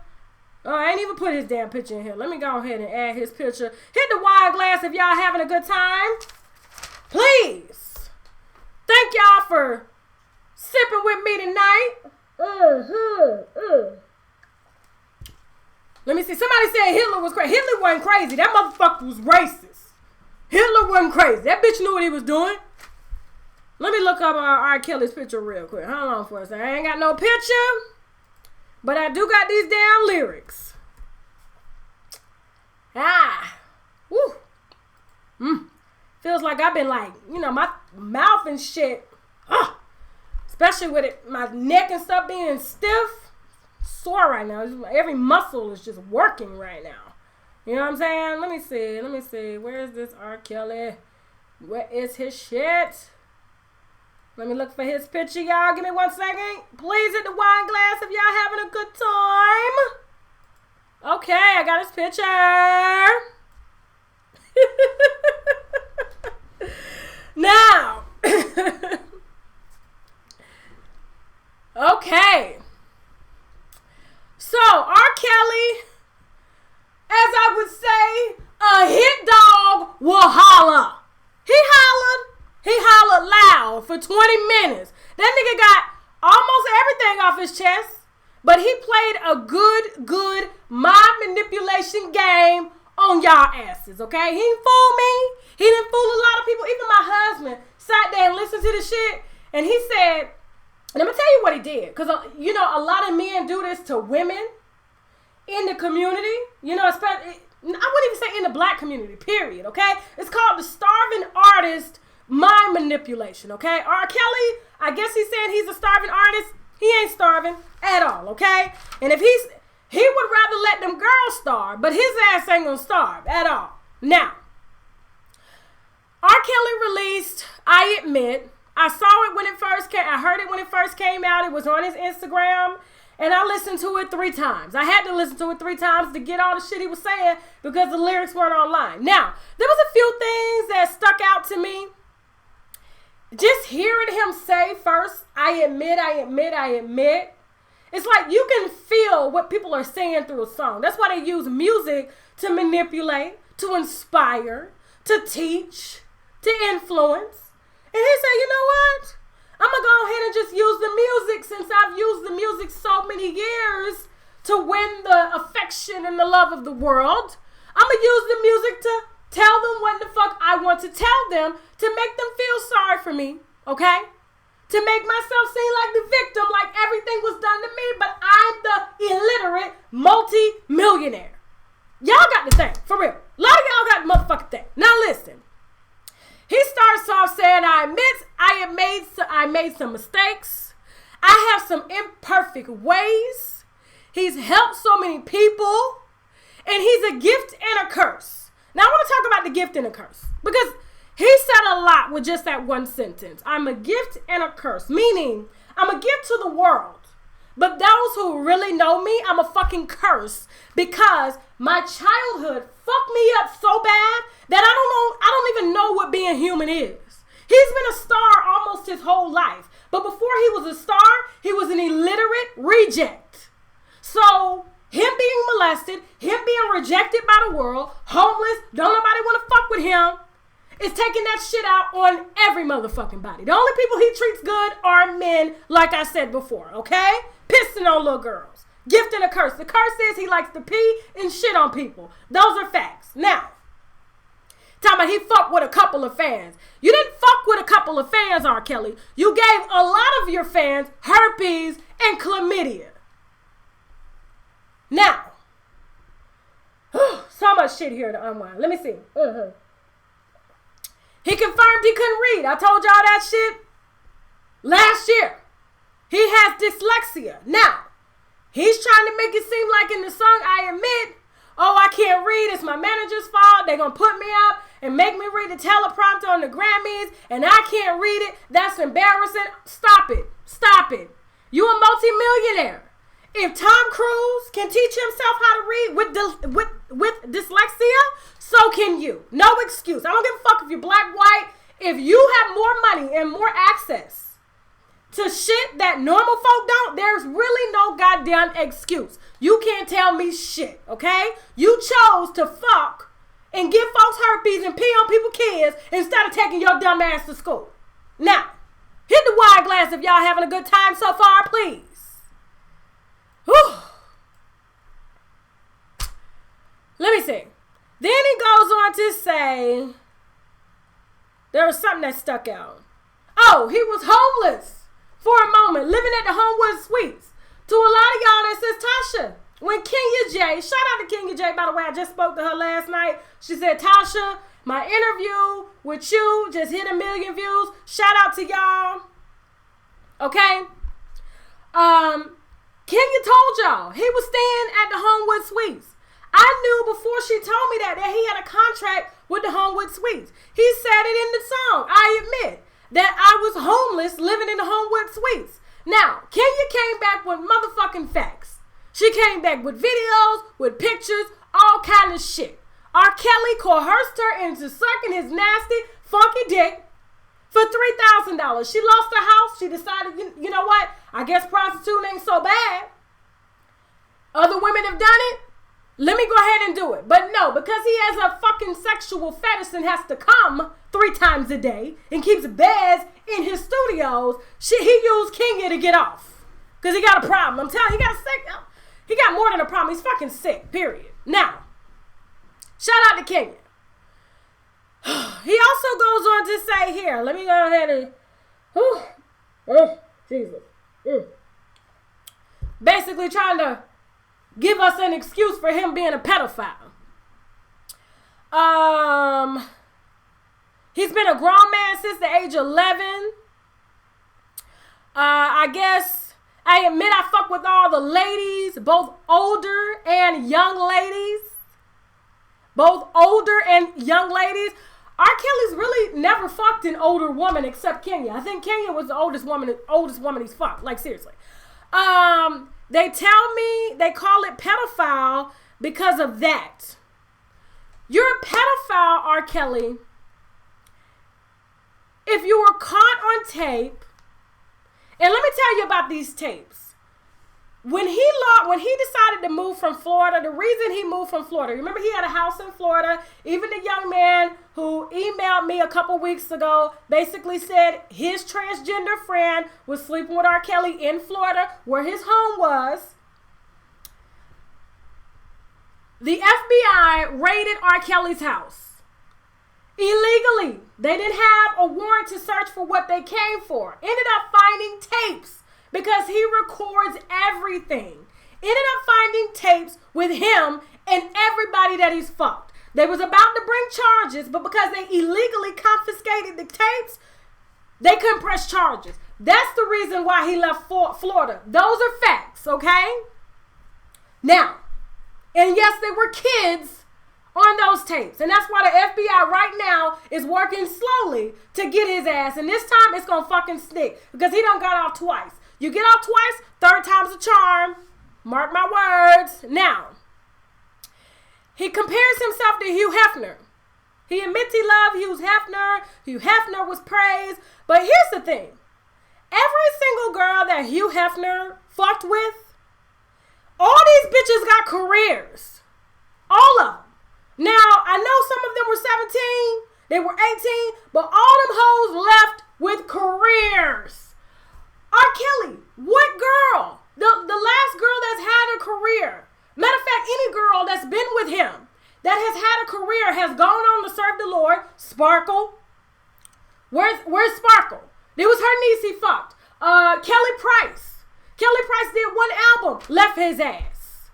Oh, I ain't even put his damn picture in here. Let me go ahead and add his picture. Hit the wine glass if y'all having a good time. Please. Thank y'all for sipping with me tonight. Let me see. Somebody said Hitler was crazy. Hitler wasn't crazy. That motherfucker was racist. Hitler wasn't crazy. That bitch knew what he was doing. Let me look up R. Kelly's picture real quick. Hold on for a second. I ain't got no picture, but I do got these damn lyrics. Woo. Feels like I've been like, my mouth and shit. Especially with my neck and stuff being stiff. Sore right now. Every muscle is just working right now. You know what I'm saying? Let me see. Where is this R. Kelly? Where is his shit? Let me look for his picture, y'all. Give me 1 second. Please hit the wine glass if y'all having a good time. Okay, I got his picture. Now. Okay. So, R. Kelly, as I would say, a hit dog will holler. He hollered loud for 20 minutes. That nigga got almost everything off his chest, but he played a good mind manipulation game on y'all asses, okay? He didn't fool me. He didn't fool a lot of people. Even my husband sat there and listened to the shit, and he said, and I'm going to tell you what he did, because, a lot of men do this to women in the community, especially, I wouldn't even say in the black community, period, okay? It's called the starving artist mind manipulation, okay? R. Kelly, I guess he's saying he's a starving artist. He ain't starving at all, okay? And if he would rather let them girls starve, but his ass ain't gonna starve at all. Now, R. Kelly released, I admit, I saw it when it first came, I heard it when it first came out. It was on his Instagram, and I listened to it 3 times. I had to listen to it 3 times to get all the shit he was saying because the lyrics weren't online. Now, there was a few things that stuck out to me. Just hearing him say first, I admit. It's like you can feel what people are saying through a song. That's why they use music to manipulate, to inspire, to teach, to influence. And he said, you know what? I'm going to go ahead and just use the music since I've used the music so many years to win the affection and the love of the world. I'm going to use the music to tell them what the fuck I want to tell them to make them feel sorry for me, okay? To make myself seem like the victim, like everything was done to me, but I'm the illiterate multi-millionaire. Y'all got the thing, for real. A lot of y'all got the motherfucking thing. Now listen. He starts off saying, I made some mistakes. I have some imperfect ways. He's helped so many people. And he's a gift and a curse. Now I want to talk about the gift and a curse. Because he said a lot with just that one sentence. I'm a gift and a curse. Meaning, I'm a gift to the world. But those who really know me, I'm a fucking curse. Because my childhood fucked me up so bad that I don't even know what being human is. He's been a star almost his whole life. But before he was a star, he was an illiterate reject. So, him being molested, him being rejected by the world, homeless, don't nobody want to fuck with him, is taking that shit out on every motherfucking body. The only people he treats good are men, like I said before, okay? Pissing on little girls. Gift and a curse. The curse is he likes to pee and shit on people. Those are facts. Now, talking about he fucked with a couple of fans. You didn't fuck with a couple couple of fans, R. Kelly. You gave a lot of your fans herpes and chlamydia. Now, so much shit here to unwind. Let me see. He confirmed he couldn't read. I told y'all that shit last year. He has dyslexia. Now, he's trying to make it seem like in the song, I admit, oh, I can't read. It's my manager's fault. They're going to put me up and make me read the teleprompter on the Grammys, and I can't read it. That's embarrassing. Stop it. Stop it. You a multimillionaire. If Tom Cruise can teach himself how to read with dyslexia, so can you. No excuse. I don't give a fuck if you're black, white. If you have more money and more access to shit that normal folk don't, there's really no goddamn excuse. You can't tell me shit, okay? You chose to fuck and give folks herpes and pee on people's kids instead of taking your dumb ass to school. Now, hit the wide glass if y'all having a good time so far, please. Whew. Let me see. Then he goes on to say, there was something that stuck out. Oh, he was homeless for a moment, living at the Homewood Suites. To a lot of y'all that says Tasha, when Kenya J, shout out to Kenya J, by the way, I just spoke to her last night. She said, Tasha, my interview with you just hit 1 million views. Shout out to y'all. Okay? Kenya told y'all he was staying at the Homewood Suites. I knew before she told me that he had a contract with the Homewood Suites. He said it in the song, I admit, that I was homeless living in the Homewood Suites. Now, Kenya came back with motherfucking facts. She came back with videos, with pictures, all kind of shit. R. Kelly coerced her into sucking his nasty, funky dick for $3,000. She lost her house. She decided, you know what? I guess prostituting ain't so bad. Other women have done it. Let me go ahead and do it. But no, because he has a fucking sexual fetish and has to come 3 times a day and keeps beds in his studios, he used Kenya to get off. Because he got a problem. I'm telling you, he got more than a problem. He's fucking sick, period. Now, shout out to Kenya. He also goes on to say here, let me go ahead and, Jesus. Basically trying to give us an excuse for him being a pedophile. He's been a grown man since the age of 11. I guess, I admit I fuck with all the ladies, both older and young ladies. Both older and young ladies. R. Kelly's really never fucked an older woman except Kenya. I think Kenya was the oldest woman he's fucked. Like, seriously. They tell me they call it pedophile because of that. You're a pedophile, R. Kelly, if you were caught on tape. And let me tell you about these tapes. When he decided to move from Florida, the reason he moved from Florida, remember he had a house in Florida. Even the young man who emailed me a couple weeks ago basically said his transgender friend was sleeping with R. Kelly in Florida, where his home was. The FBI raided R. Kelly's house illegally. They didn't have a warrant to search for what they came for. Ended up finding tapes because he records everything. Ended up finding tapes with him and everybody that he's fucked. They was about to bring charges, but because they illegally confiscated the tapes, they couldn't press charges. That's the reason why he left Florida. Those are facts, okay? Now, and yes, they were kids on those tapes. And that's why the FBI right now is working slowly to get his ass. And this time it's going to fucking stick because he done got off twice. You get off twice, third time's a charm. Mark my words. Now, he compares himself to Hugh Hefner. He admits he loved Hugh Hefner. Hugh Hefner was praised. But here's the thing. Every single girl that Hugh Hefner fucked with, all these bitches got careers. All of them. Now, I know some of them were 17, they were 18, but all them hoes left with careers. R. Kelly, what girl? The last girl that's had a career. Matter of fact, any girl that's been with him that has had a career has gone on to serve the Lord. Sparkle. Where's Sparkle? It was her niece he fucked. Kelly Price. Kelly Price did one album, left his ass.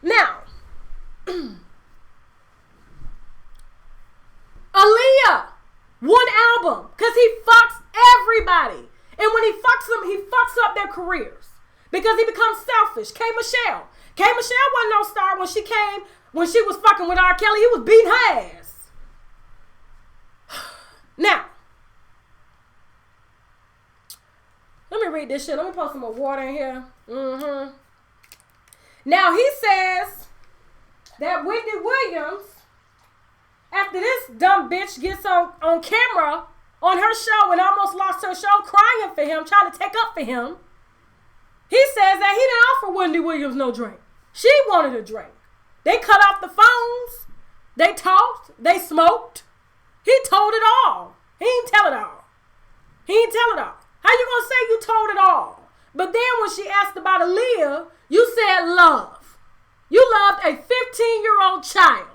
Now, Aaliyah, one album, because he fucks everybody. And when he fucks them, he fucks up their careers. Because he becomes selfish. K. Michelle wasn't no star when she was fucking with R.Kelly. He was beating her ass. Now, let me read this shit. Let me pour some more water in here. Now, he says that Wendy Williams, after this dumb bitch gets on camera on her show and almost lost her show crying for him, trying to take up for him, he says that he didn't offer Wendy Williams no drink. She wanted a drink. They cut off the phones. They talked. They smoked. He told it all. He didn't tell it all. How you gonna say you told it all? But then when she asked about Aaliyah, you said love. You loved a 15-year-old child.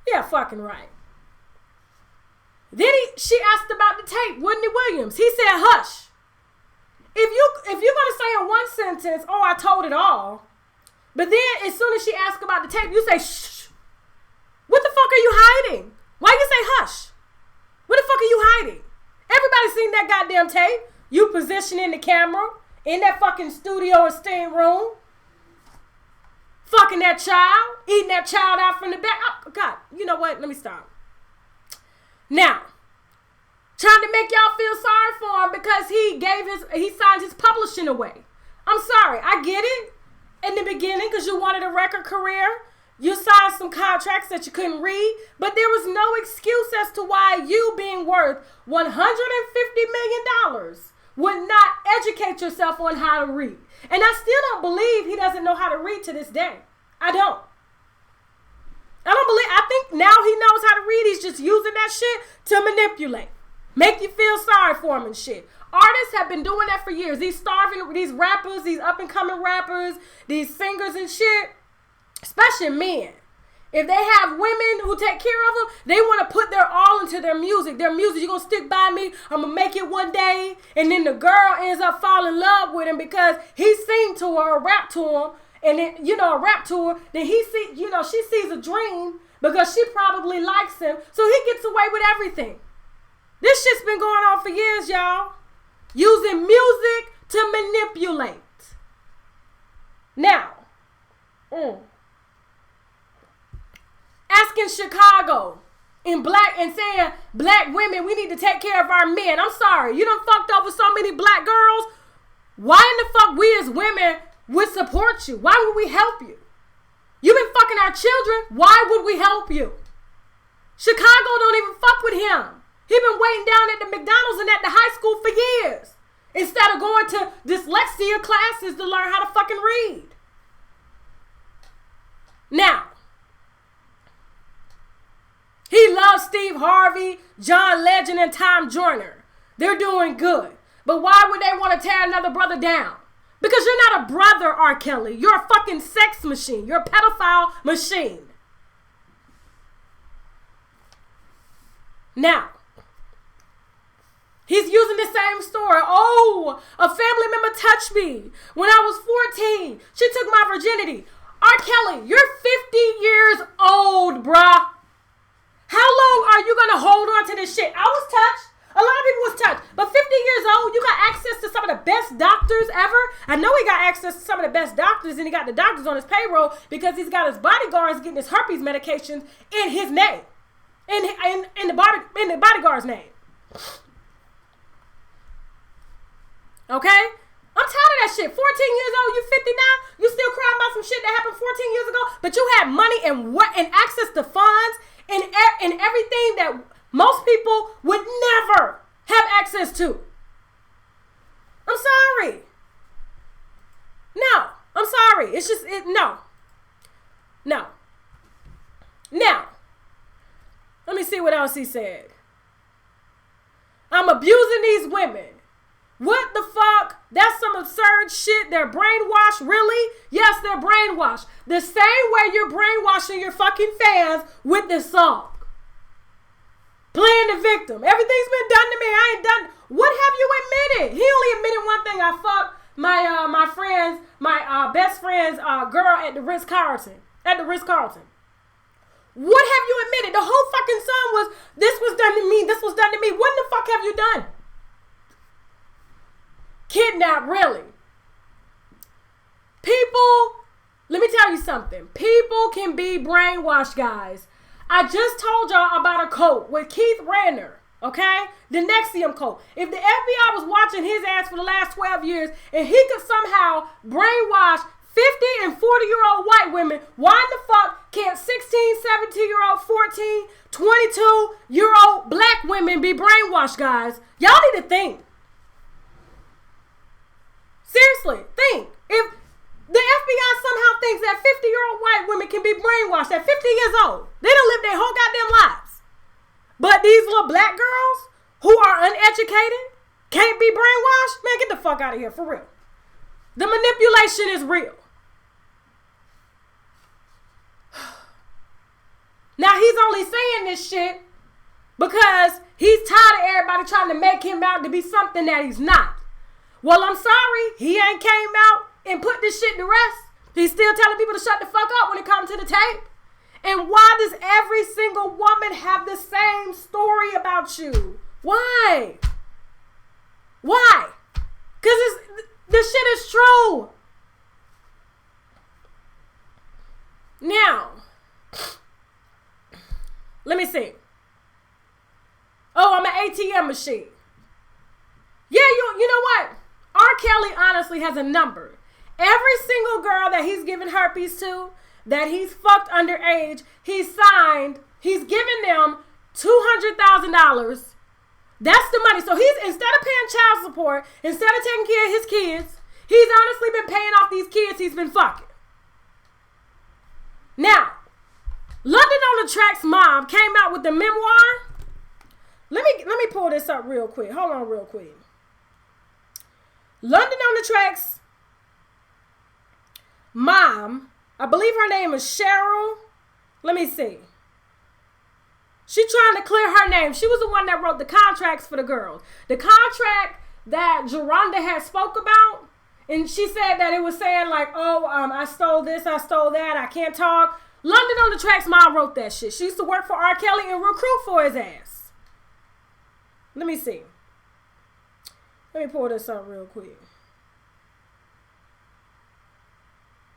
Yeah, fucking right. Then she asked about the tape, Wendy Williams. He said hush. If you're gonna say in one sentence, oh, I told it all, but then as soon as she asked about the tape, you say shh. What the fuck are you hiding? Why you say hush? What the fuck are you hiding? Everybody seen that goddamn tape. You positioning the camera in that fucking studio or steam room, fucking that child, eating that child out from the back. Oh God, you know what? Let me stop. Now, trying to make y'all feel sorry for him because he signed his publishing away. I'm sorry, I get it. In the beginning, because you wanted a record career, you signed some contracts that you couldn't read, but there was no excuse as to why you, being worth $150 million, would not educate yourself on how to read. And I still don't believe he doesn't know how to read to this day. I don't believe. I think now he knows how to read. He's just using that shit to manipulate. Make you feel sorry for him and shit. Artists have been doing that for years. These rappers, these up-and-coming rappers, these singers and shit, especially men. If they have women who take care of them, they want to put their all into their music. Their music, you're going to stick by me, I'm going to make it one day. And then the girl ends up falling in love with him because he sing to her or rap to him. And then, a rap to her. Then she sees a dream because she probably likes him. So he gets away with everything. This shit's been going on for years, y'all. Using music to manipulate. Now, asking Chicago and saying black women, we need to take care of our men. I'm sorry, you done fucked over so many black girls. Why in the fuck we as women would support you? Why would we help you? You've been fucking our children. Why would we help you? Chicago don't even fuck with him. He been waiting down at the McDonald's and at the high school for years instead of going to dyslexia classes to learn how to fucking read. Now, he loves Steve Harvey, John Legend, and Tom Joyner. They're doing good. But why would they want to tear another brother down? Because you're not a brother, R.Kelly. You're a fucking sex machine. You're a pedophile machine. Now, he's using the same story. Oh, a family member touched me when I was 14. She took my virginity. R.Kelly, you're 50 years old, bruh. How long are you going to hold on to this shit? I was touched. A lot of people was touched. But 50 years old, you got access to some of the best doctors ever. I know he got access to some of the best doctors, and he got the doctors on his payroll because he's got his bodyguards getting his herpes medications in his name. In the bodyguard's name. Okay? I'm tired of that shit. 14 years old, you 50 now, you still crying about some shit that happened 14 years ago, but you had money and access to funds and everything that most people would never have access to. I'm sorry. No, I'm sorry. It's just, no. Now, let me see what else he said. I'm abusing these women. What the fuck? That's some absurd shit. They're brainwashed, really? Yes, they're brainwashed. The same way you're brainwashing your fucking fans with this song. Playing the victim. Everything's been done to me. I ain't done. What have you admitted? He only admitted one thing. I fucked my friends, my best friend's girl at the Ritz-Carlton. What have you admitted? The whole fucking song was, this was done to me, this was done to me. What in the fuck have you done? Kidnap, really? People, let me tell you something. People can be brainwashed, guys. I just told y'all about a quote with Keith Rayner, okay? The Nexium quote. If the FBI was watching his ass for the last 12 years and he could somehow brainwash 50 and 40-year-old white women, why in the fuck can't 16, 17-year-old, 14, 22-year-old black women be brainwashed, guys? Y'all need to think. Seriously, think. If the FBI somehow thinks that 50-year-old white women can be brainwashed at 50 years old, they done lived their whole goddamn lives. But these little black girls who are uneducated can't be brainwashed? Man, get the fuck out of here, for real. The manipulation is real. Now, he's only saying this shit because he's tired of everybody trying to make him out to be something that he's not. Well, I'm sorry, he ain't came out and put this shit to rest. He's still telling people to shut the fuck up when it comes to the tape. And why does every single woman have the same story about you? Why? Why? Because this shit is true. Now, let me see. Oh, I'm an ATM machine. Yeah, you know what? R.Kelly honestly has a number. Every single girl that he's given herpes to, that he's fucked underage, he's given them $200,000. That's the money. So he's, instead of paying child support, instead of taking care of his kids, he's honestly been paying off these kids he's been fucking. Now, London on the Track's mom came out with the memoir. Let me pull this up real quick. Hold on real quick. London on the Track's mom, I believe her name is Cheryl. Let me see. She trying to clear her name. She was the one that wrote the contracts for the girls. The contract that Geronda had spoke about, and she said that it was saying like, oh, I stole this, I stole that, I can't talk. London on the Track's mom wrote that shit. She used to work for R.Kelly and recruit for his ass. Let me see. Let me pull this up real quick.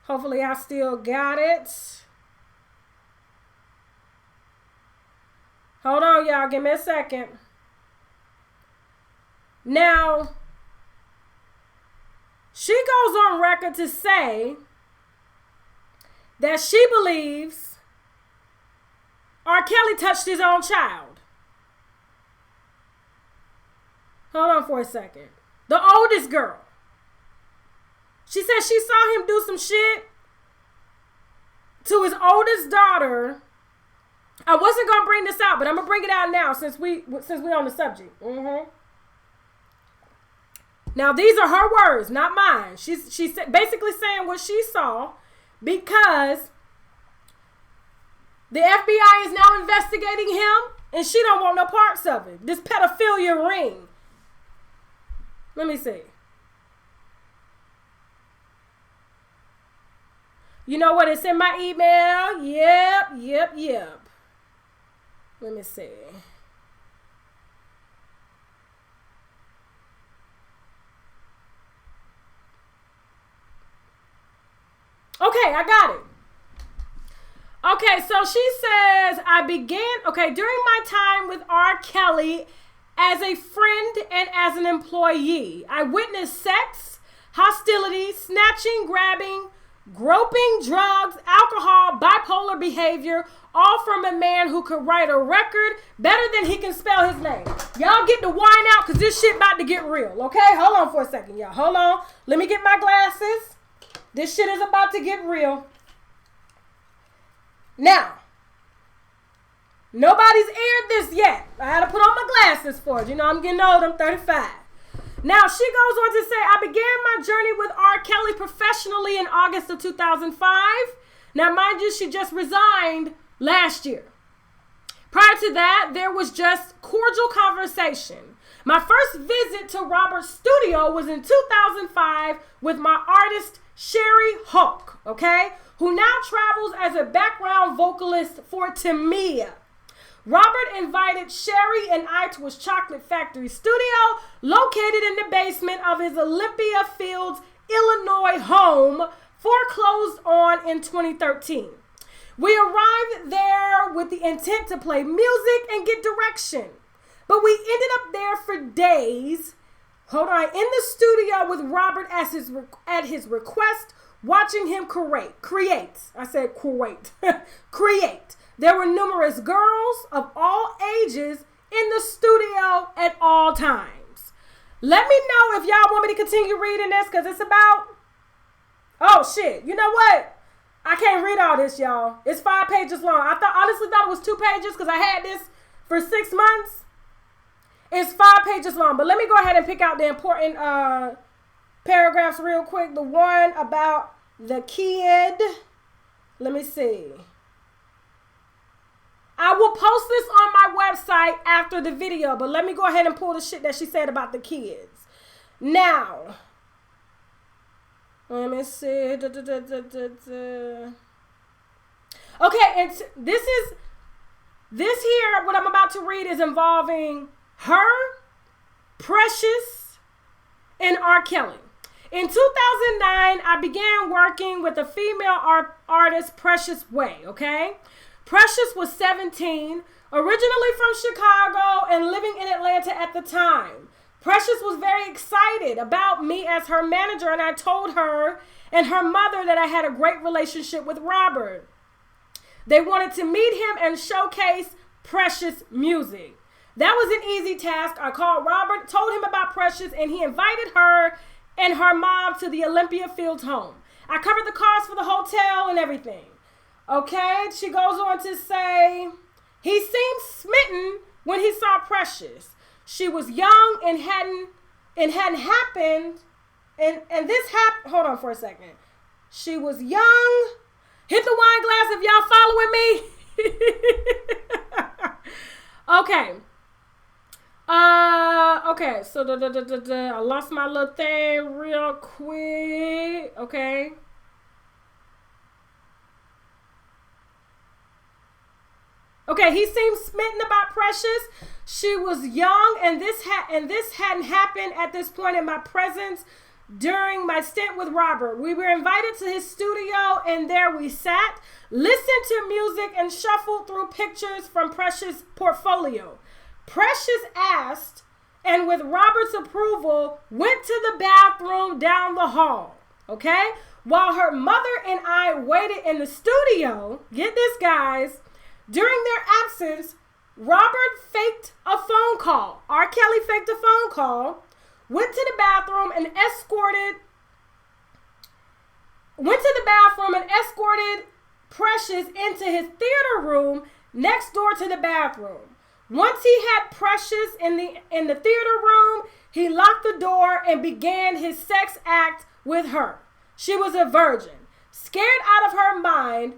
Hopefully I still got it. Hold on, y'all. Give me a second. Now, she goes on record to say that she believes R. Kelly touched his own child. Hold on for a second. The oldest girl. She said she saw him do some shit to his oldest daughter. I wasn't gonna bring this out, but I'm gonna bring it out now since we on the subject. Now these are her words, not mine. She's basically saying what she saw because the FBI is now investigating him, and she don't want no parts of it. This pedophilia ring. Let me see. You know what? It's in my email. Yep. Let me see. Okay, I got it. Okay, so she says, during my time with R. Kelly as a friend and as an employee, I witnessed sex, hostility, snatching, grabbing, groping, drugs, alcohol, bipolar behavior, all from a man who could write a record better than he can spell his name. Y'all get the wine out because this shit about to get real, okay? Hold on for a second, y'all. Hold on. Let me get my glasses. This shit is about to get real. Now, nobody's aired this yet. I had to put on my glasses for it. You know, I'm getting old. I'm 35. Now, she goes on to say, I began my journey with R. Kelly professionally in August of 2005. Now, mind you, she just resigned last year. Prior to that, there was just cordial conversation. My first visit to Robert's studio was in 2005 with my artist, Sherry Hawk, okay, who now travels as a background vocalist for Tamia. Robert invited Sherry and I to his Chocolate Factory studio located in the basement of his Olympia Fields, Illinois home, foreclosed on in 2013. We arrived there with the intent to play music and get direction, but we ended up there for days, in the studio with Robert at his request, watching him create. I said create. Create. There were numerous girls of all ages in the studio at all times. Let me know if y'all want me to continue reading this, because it's about... Oh, shit. You know what? I can't read all this, y'all. It's 5 pages long. I honestly thought it was 2 pages because I had this for 6 months. It's 5 pages long. But let me go ahead and pick out the important paragraphs real quick. The one about the kid. Let me see. I will post this on my website after the video, but let me go ahead and pull the shit that she said about the kids. Now, let me see. Okay, and this here, what I'm about to read is involving her, Precious, and R.Kelly. In 2009, I began working with a female artist, Precious Way, okay? Precious was 17, originally from Chicago and living in Atlanta at the time. Precious was very excited about me as her manager, and I told her and her mother that I had a great relationship with Robert. They wanted to meet him and showcase Precious music. That was an easy task. I called Robert, told him about Precious, and he invited her and her mom to the Olympia Fields home. I covered the cost for the hotel and everything. Okay, she goes on to say, he seemed smitten when he saw Precious. She was young and hadn't happened, and this happened, hold on for a second. She was young. Hit the wine glass if y'all following me. Okay. Okay, so I lost my little thing real quick. Okay. Okay, he seemed smitten about Precious. She was young, and this hadn't happened at this point in my presence during my stint with Robert. We were invited to his studio, and there we sat, listened to music, and shuffled through pictures from Precious' portfolio. Precious asked, and with Robert's approval, went to the bathroom down the hall, okay? While her mother and I waited in the studio, get this, guys, during their absence, Robert faked a phone call. R.Kelly faked a phone call, went to the bathroom and escorted Precious into his theater room next door to the bathroom. Once he had Precious in the theater room, he locked the door and began his sex act with her. She was a virgin. Scared out of her mind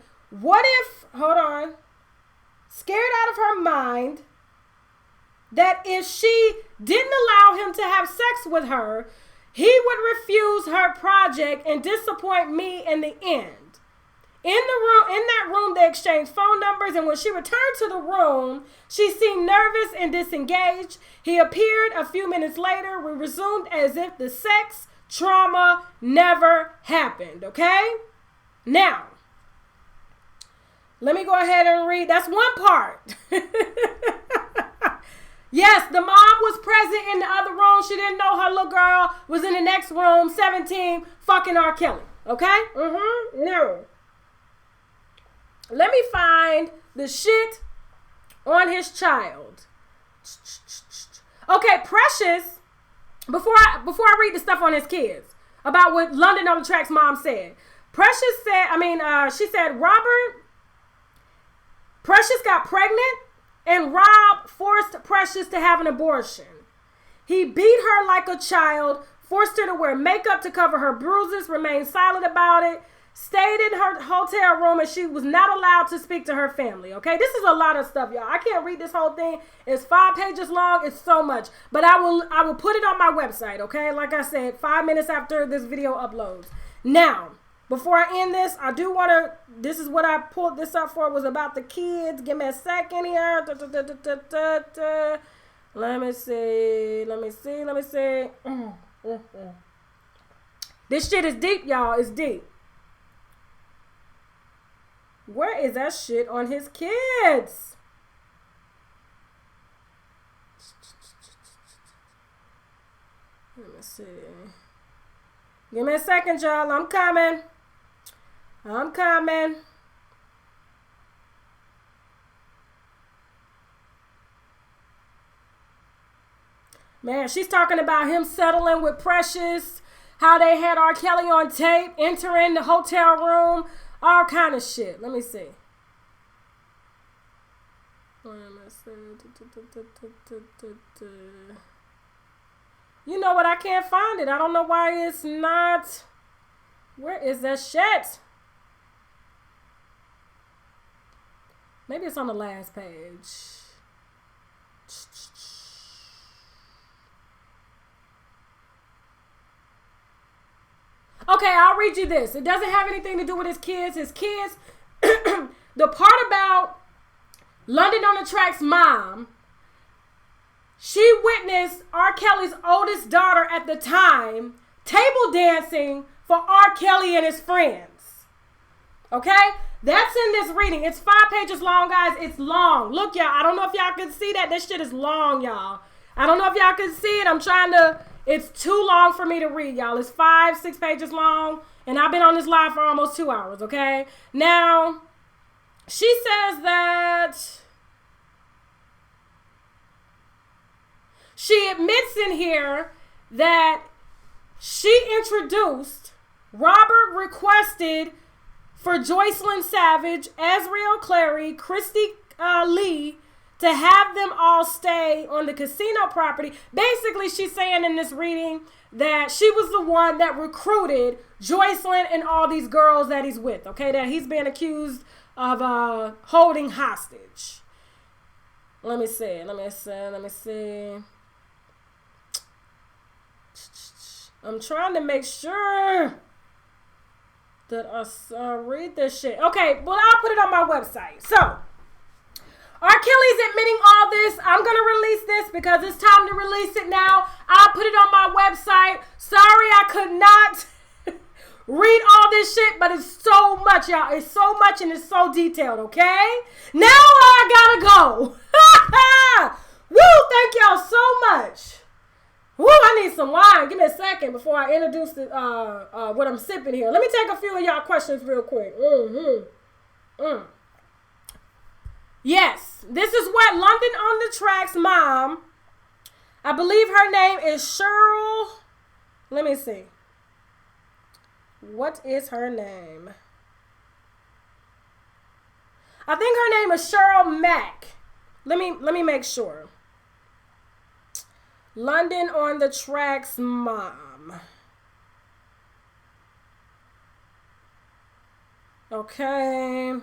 that if she didn't allow him to have sex with her, he would refuse her project and disappoint me in the end. In that room, they exchanged phone numbers, and when she returned to the room, she seemed nervous and disengaged. He appeared a few minutes later. We resumed as if the sex trauma never happened, okay? Now, let me go ahead and read. That's one part. Yes, the mom was present in the other room. She didn't know her little girl was in the next room, 17, fucking R. Kelly. Okay? No. Let me find the shit on his child. Okay, Precious, before I read the stuff on his kids, about what London on the Track's mom said. She said, Precious got pregnant and Rob forced Precious to have an abortion. He beat her like a child, forced her to wear makeup to cover her bruises, remained silent about it. stayed in her hotel room and she was not allowed to speak to her family. Okay, this is a lot of stuff, y'all. I can't read this whole thing. It's 5 pages long. It's so much, but I will put it on my website. Okay, like I said, 5 minutes after this video uploads. Now, before I end this, I do want to. This is what I pulled this up for. Was about the kids. Give me a second here. Let me see. This shit is deep, y'all. It's deep. Where is that shit on his kids? Let me see. Give me a second, y'all. I'm coming. Man, she's talking about him settling with Precious, how they had R.Kelly on tape, entering the hotel room, all kind of shit. Let me see. You know what? I can't find it. I don't know why it's not. Where is that shit? Maybe it's on the last page. Okay, I'll read you this. It doesn't have anything to do with his kids. The part about London on the Track's mom, she witnessed R. Kelly's oldest daughter at the time table dancing for R. Kelly and his friends. Okay? That's in this reading. It's 5 pages long, guys. It's long. Look, y'all. I don't know if y'all can see that. This shit is long, y'all. I don't know if y'all can see it. I'm trying to. It's too long for me to read, y'all. It's 5, 6 pages long. And I've been on this live for almost 2 hours, okay? Now, she says that she admits in here that she introduced, Robert requested for Joycelyn Savage, Azriel Clary, Christy Lee, to have them all stay on the casino property. Basically, she's saying in this reading that she was the one that recruited Joycelyn and all these girls that he's with, okay, that he's being accused of holding hostage. Let me see. I'm trying to make sure that I read this shit. Okay, well, I'll put it on my website. So, R. Kelly's admitting all this. I'm going to release this because it's time to release it now. I'll put it on my website. Sorry I could not read all this shit, but it's so much, y'all. It's so much and it's so detailed, okay? Now I gotta go. Woo, thank y'all so much. Woo, I need some wine. Give me a second before I introduce what I'm sipping here. Let me take a few of y'all questions real quick. Yes, this is what London on the Track's mom, I believe her name is Cheryl. Let me see. What is her name? I think her name is Cheryl Mack. Let me make sure. London on the Track's mom. Okay.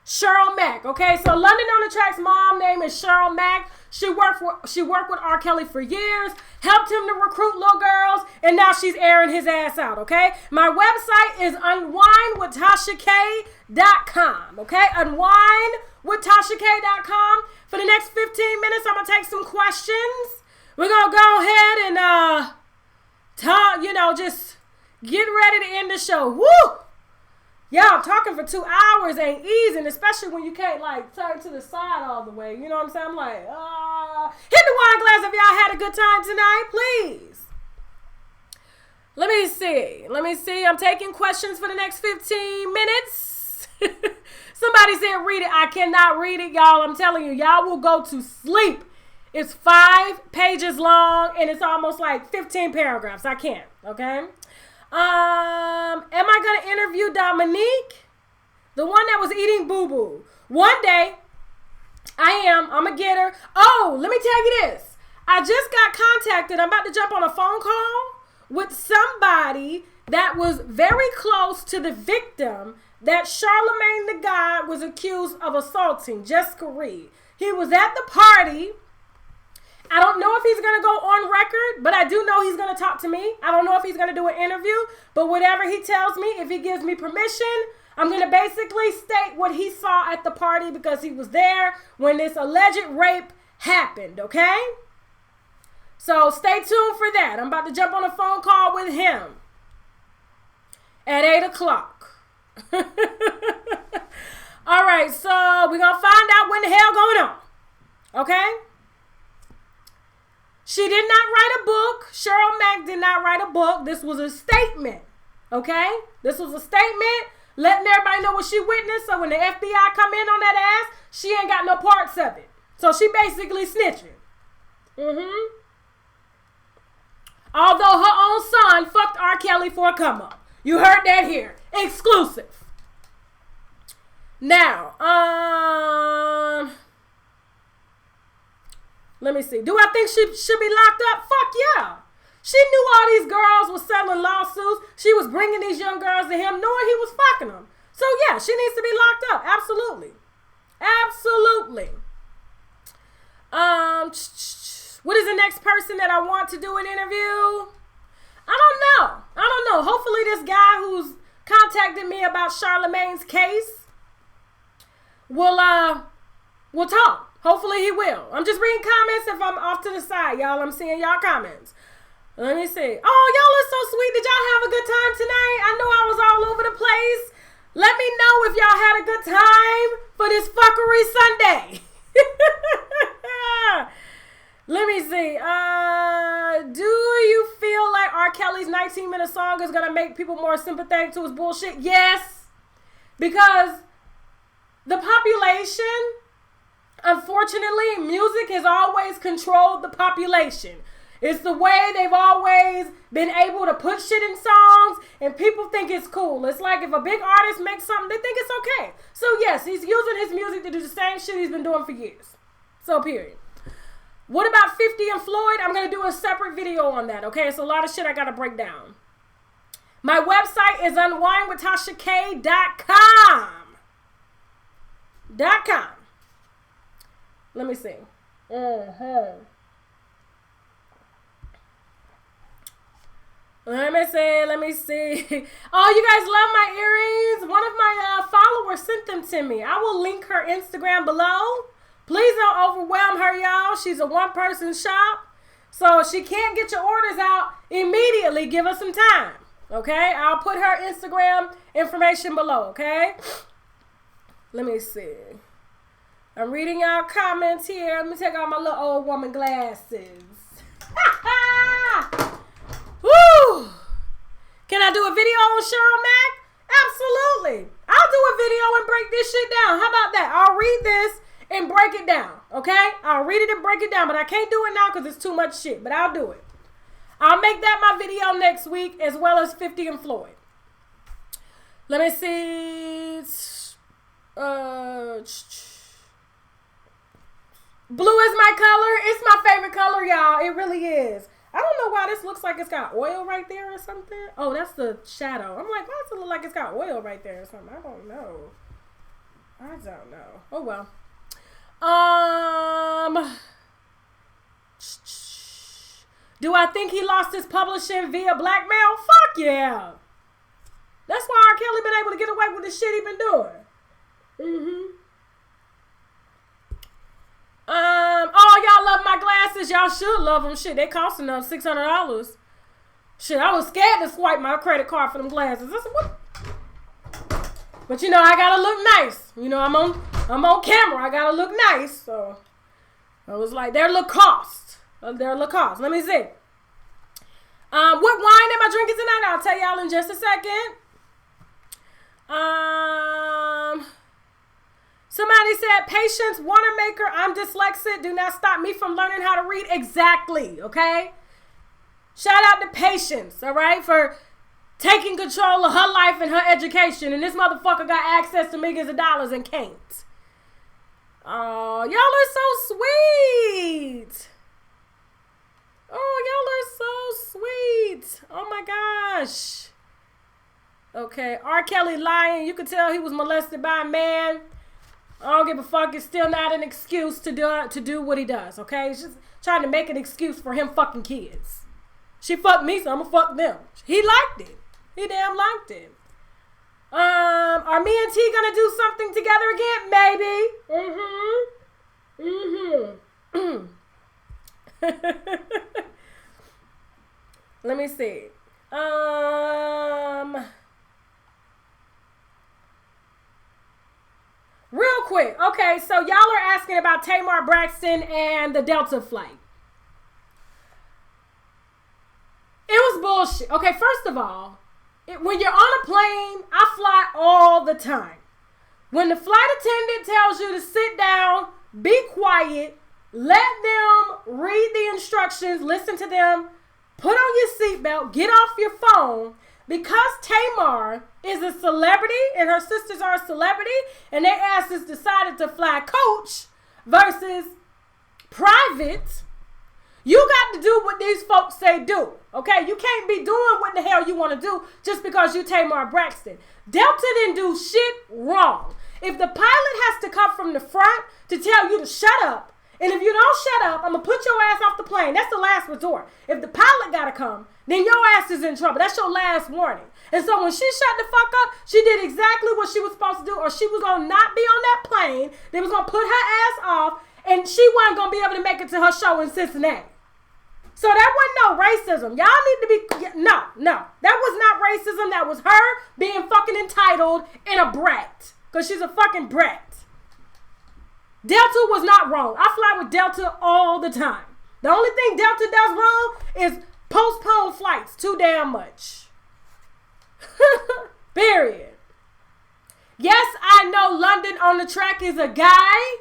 Cheryl Mack. Okay, so London on the Track's mom name is Cheryl Mack. She worked with R. Kelly for years, helped him to recruit little girls, and now she's airing his ass out, okay? My website is unwindwithtashak.com, okay? Unwindwithtashak.com. For the next 15 minutes, I'm going to take some questions. We're going to go ahead and talk, just get ready to end the show. Woo! Y'all, talking for 2 hours ain't easy, and especially when you can't, turn to the side all the way. You know what I'm saying? I'm like, hit the wine glass if y'all had a good time tonight, please. Let me see. I'm taking questions for the next 15 minutes. Somebody said read it. I cannot read it, y'all. I'm telling you, y'all will go to sleep. It's 5 pages long, and it's almost 15 paragraphs. I can't, okay? Am I going to interview Dominique? The one that was eating boo-boo. One day, I am. I'm going to get her. Oh, let me tell you this. I just got contacted. I'm about to jump on a phone call with somebody that was very close to the victim that Charlamagne the God was accused of assaulting, Jessica Reed. He was at the party. I don't know if he's going to go on record, but I do know he's going to talk to me. I don't know if he's going to do an interview, but whatever he tells me, if he gives me permission, I'm going to basically state what he saw at the party because he was there when this alleged rape happened, okay? So stay tuned for that. I'm about to jump on a phone call with him at 8 o'clock. All right, so we're going to find out what the hell going on, okay? She did not write a book. Cheryl Mack did not write a book. This was a statement, okay? This was a statement letting everybody know what she witnessed, so when the FBI come in on that ass, she ain't got no parts of it. So she basically snitching. Although her own son fucked R.Kelly for a come-up. You heard that here. Exclusive. Now, let me see. Do I think she should be locked up? Fuck yeah. She knew all these girls were settling lawsuits. She was bringing these young girls to him knowing he was fucking them. So yeah, she needs to be locked up. Absolutely. Absolutely. What is the next person that I want to do an interview? I don't know. Hopefully this guy who's contacted me about Charlamagne's case will talk. Hopefully he will. I'm just reading comments if I'm off to the side, y'all. I'm seeing y'all comments. Let me see. Oh, y'all are so sweet. Did y'all have a good time tonight? I know I was all over the place. Let me know if y'all had a good time for this fuckery Sunday. Let me see. Do you feel like R. Kelly's 19-minute song is going to make people more sympathetic to his bullshit? Yes. Because the population, unfortunately, music has always controlled the population. It's the way they've always been able to put shit in songs and people think it's cool. It's like if a big artist makes something, they think it's okay. So yes, he's using his music to do the same shit he's been doing for years. So period. What about 50 and Floyd? I'm going to do a separate video on that, okay? It's a lot of shit I got to break down. My website is unwindwithTashak.com. .com. Let me see. Let me see. Oh, you guys love my earrings? One of my followers sent them to me. I will link her Instagram below. Please don't overwhelm her, y'all. She's a one-person shop. So if she can't get your orders out immediately, give her some time. Okay? I'll put her Instagram information below, okay? Let me see. I'm reading y'all comments here. Let me take off my little old woman glasses. Woo! Can I do a video on Cheryl Mack? Absolutely. I'll do a video and break this shit down. How about that? I'll read this and break it down, okay? I'll read it and break it down, but I can't do it now because it's too much shit, but I'll do it. I'll make that my video next week as well as 50 and Floyd. Let me see. Blue is my color. It's my favorite color, y'all. It really is. I don't know why this looks like it's got oil right there or something. Oh, that's the shadow. I'm like, why does it look like it's got oil right there or something? I don't know. Oh, well. Do I think he lost his publishing via blackmail? Fuck yeah. That's why R. Kelly been able to get away with the shit he been doing. Oh, y'all love my glasses. Y'all should love them. Shit, they costing them $600. Shit, I was scared to swipe my credit card for them glasses. I said, what? But you know, I gotta look nice. You know, I'm on camera. I gotta look nice. So I was like, they're Lacoste. They're Lacoste. Let me see. What wine am I drinking tonight? I'll tell y'all in just a second. Somebody said, Patience, Watermaker, I'm dyslexic. Do not stop me from learning how to read. Exactly, okay? Shout out to Patience, all right, for taking control of her life and her education. And this motherfucker got access to millions of dollars and can't. Oh, y'all are so sweet. Oh, y'all are so sweet. Oh my gosh. Okay, R.Kelly lying. You could tell he was molested by a man. I don't give a fuck. It's still not an excuse to do what he does, okay? He's just trying to make an excuse for him fucking kids. She fucked me, so I'm gonna fuck them. He liked it. He damn liked it. Are me and T gonna do something together again? Maybe. Let me see. Real quick. Okay, so y'all are asking about Tamar Braxton and the Delta flight. It was bullshit. Okay, first of all, when you're on a plane, I fly all the time. When the flight attendant tells you to sit down, be quiet, let them read the instructions, listen to them, put on your seatbelt, get off your phone, because Tamar is a celebrity and her sisters are a celebrity and their asses decided to fly coach versus private, you got to do what these folks say do, okay? You can't be doing what the hell you want to do just because you Tamar Braxton. Delta didn't do shit wrong. If the pilot has to come from the front to tell you to shut up, and if you don't shut up, I'm going to put your ass off the plane. That's the last resort. If the pilot got to come, then your ass is in trouble. That's your last warning. And so when she shut the fuck up, she did exactly what she was supposed to do, or she was going to not be on that plane. They was going to put her ass off, and she wasn't going to be able to make it to her show in Cincinnati. So that wasn't no racism. Y'all need to be, no. That was not racism. That was her being fucking entitled and a brat. Because she's a fucking brat. Delta was not wrong. I fly with Delta all the time. The only thing Delta does wrong is postpone flights too damn much. Period. Yes, I know London on the Track is a guy.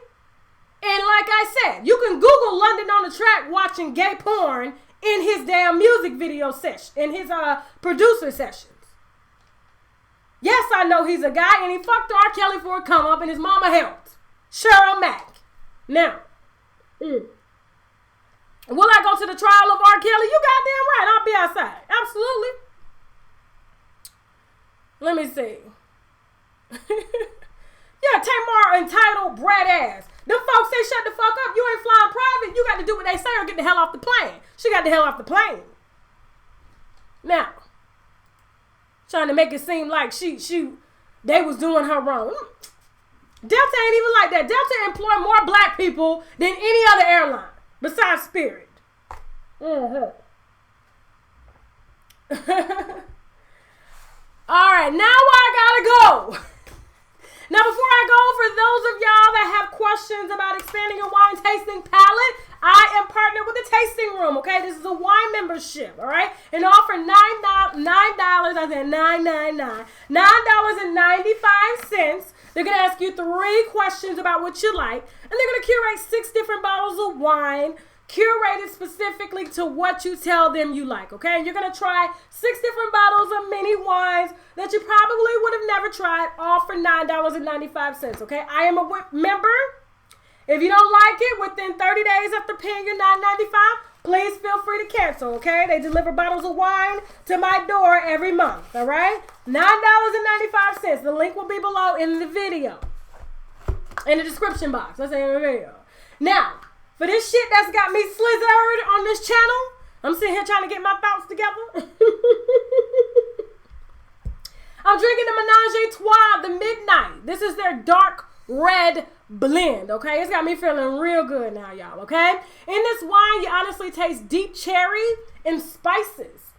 And like I said, you can Google London on the Track watching gay porn in his damn music video session, in his producer sessions. Yes, I know he's a guy, and he fucked R.Kelly for a come up, and his mama helped. Cheryl Mack. Now, will I go to the trial of R.Kelly? You goddamn right. I'll be outside. Absolutely. Let me see. Yeah, Tamar entitled brat ass. Them folks say shut the fuck up. You ain't flying private. You got to do what they say or get the hell off the plane. She got the hell off the plane. Now, trying to make it seem like they was doing her wrong. Delta ain't even like that. Delta employ more black people than any other airline besides Spirit. All right, now I gotta go. Now, before I go, for those of y'all that have questions about expanding your wine tasting palette, I am partnered with the Tasting Room, okay? This is a wine membership, all right? And offer $9, I said $9.99, $9.95. They're going to ask you 3 questions about what you like, and they're going to curate 6 different bottles of wine, curated specifically to what you tell them you like, okay? And you're going to try 6 different bottles of mini wines that you probably would have never tried, all for $9.95, okay? I am a member. If you don't like it within 30 days after paying your $9.95, please feel free to cancel, okay? They deliver bottles of wine to my door every month, all right? $9.95. The link will be below in the video, in the description box. Let's say in the video. Now, for this shit that's got me slithered on this channel, I'm sitting here trying to get my thoughts together. I'm drinking the Menage a Trois, the Midnight. This is their dark red blend, okay? It's got me feeling real good now, y'all, okay? In this wine, you honestly taste deep cherry and spices.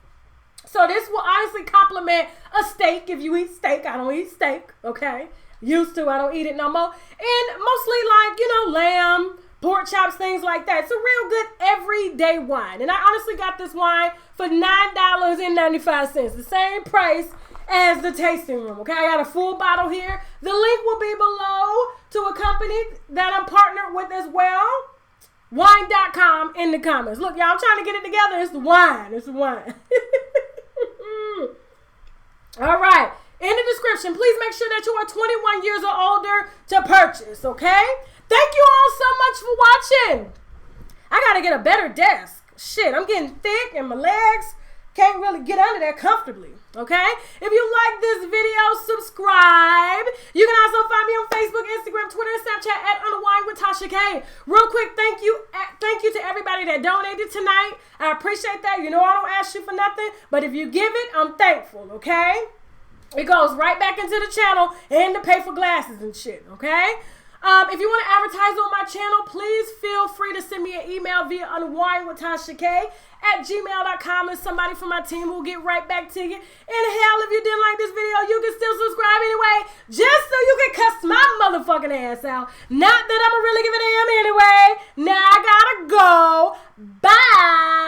So this will honestly complement a steak if you eat steak. I don't eat steak, okay? Used to, I don't eat it no more. And mostly like, lamb, pork chops, things like that. It's a real good everyday wine. And I honestly got this wine for $9.95. The same price as the Tasting Room, okay? I got a full bottle here. The link will be below to a company that I'm partnered with as well. Wine.com in the comments. Look, y'all, I'm trying to get it together. It's the wine. It's the wine. All right. In the description, please make sure that you are 21 years or older to purchase, okay? Thank you all so much for watching. I got to get a better desk. shit, I'm getting thick and my legs can't really get under there comfortably, okay? If you like this video, subscribe. You can also find me on Facebook, Instagram, Twitter, and Snapchat at Unwind with Tashak. Real quick, thank you to everybody that donated tonight. I appreciate that. You know I don't ask you for nothing, but if you give it, I'm thankful, okay? It goes right back into the channel and to pay for glasses and shit, okay? If you want to advertise on my channel, please feel free to send me an email via unwindwithtashak@gmail.com, and somebody from my team will get right back to you. And hell, if you didn't like this video, you can still subscribe anyway, just so you can cuss my motherfucking ass out. Not that I'ma really give a damn anyway. Now I gotta go. Bye.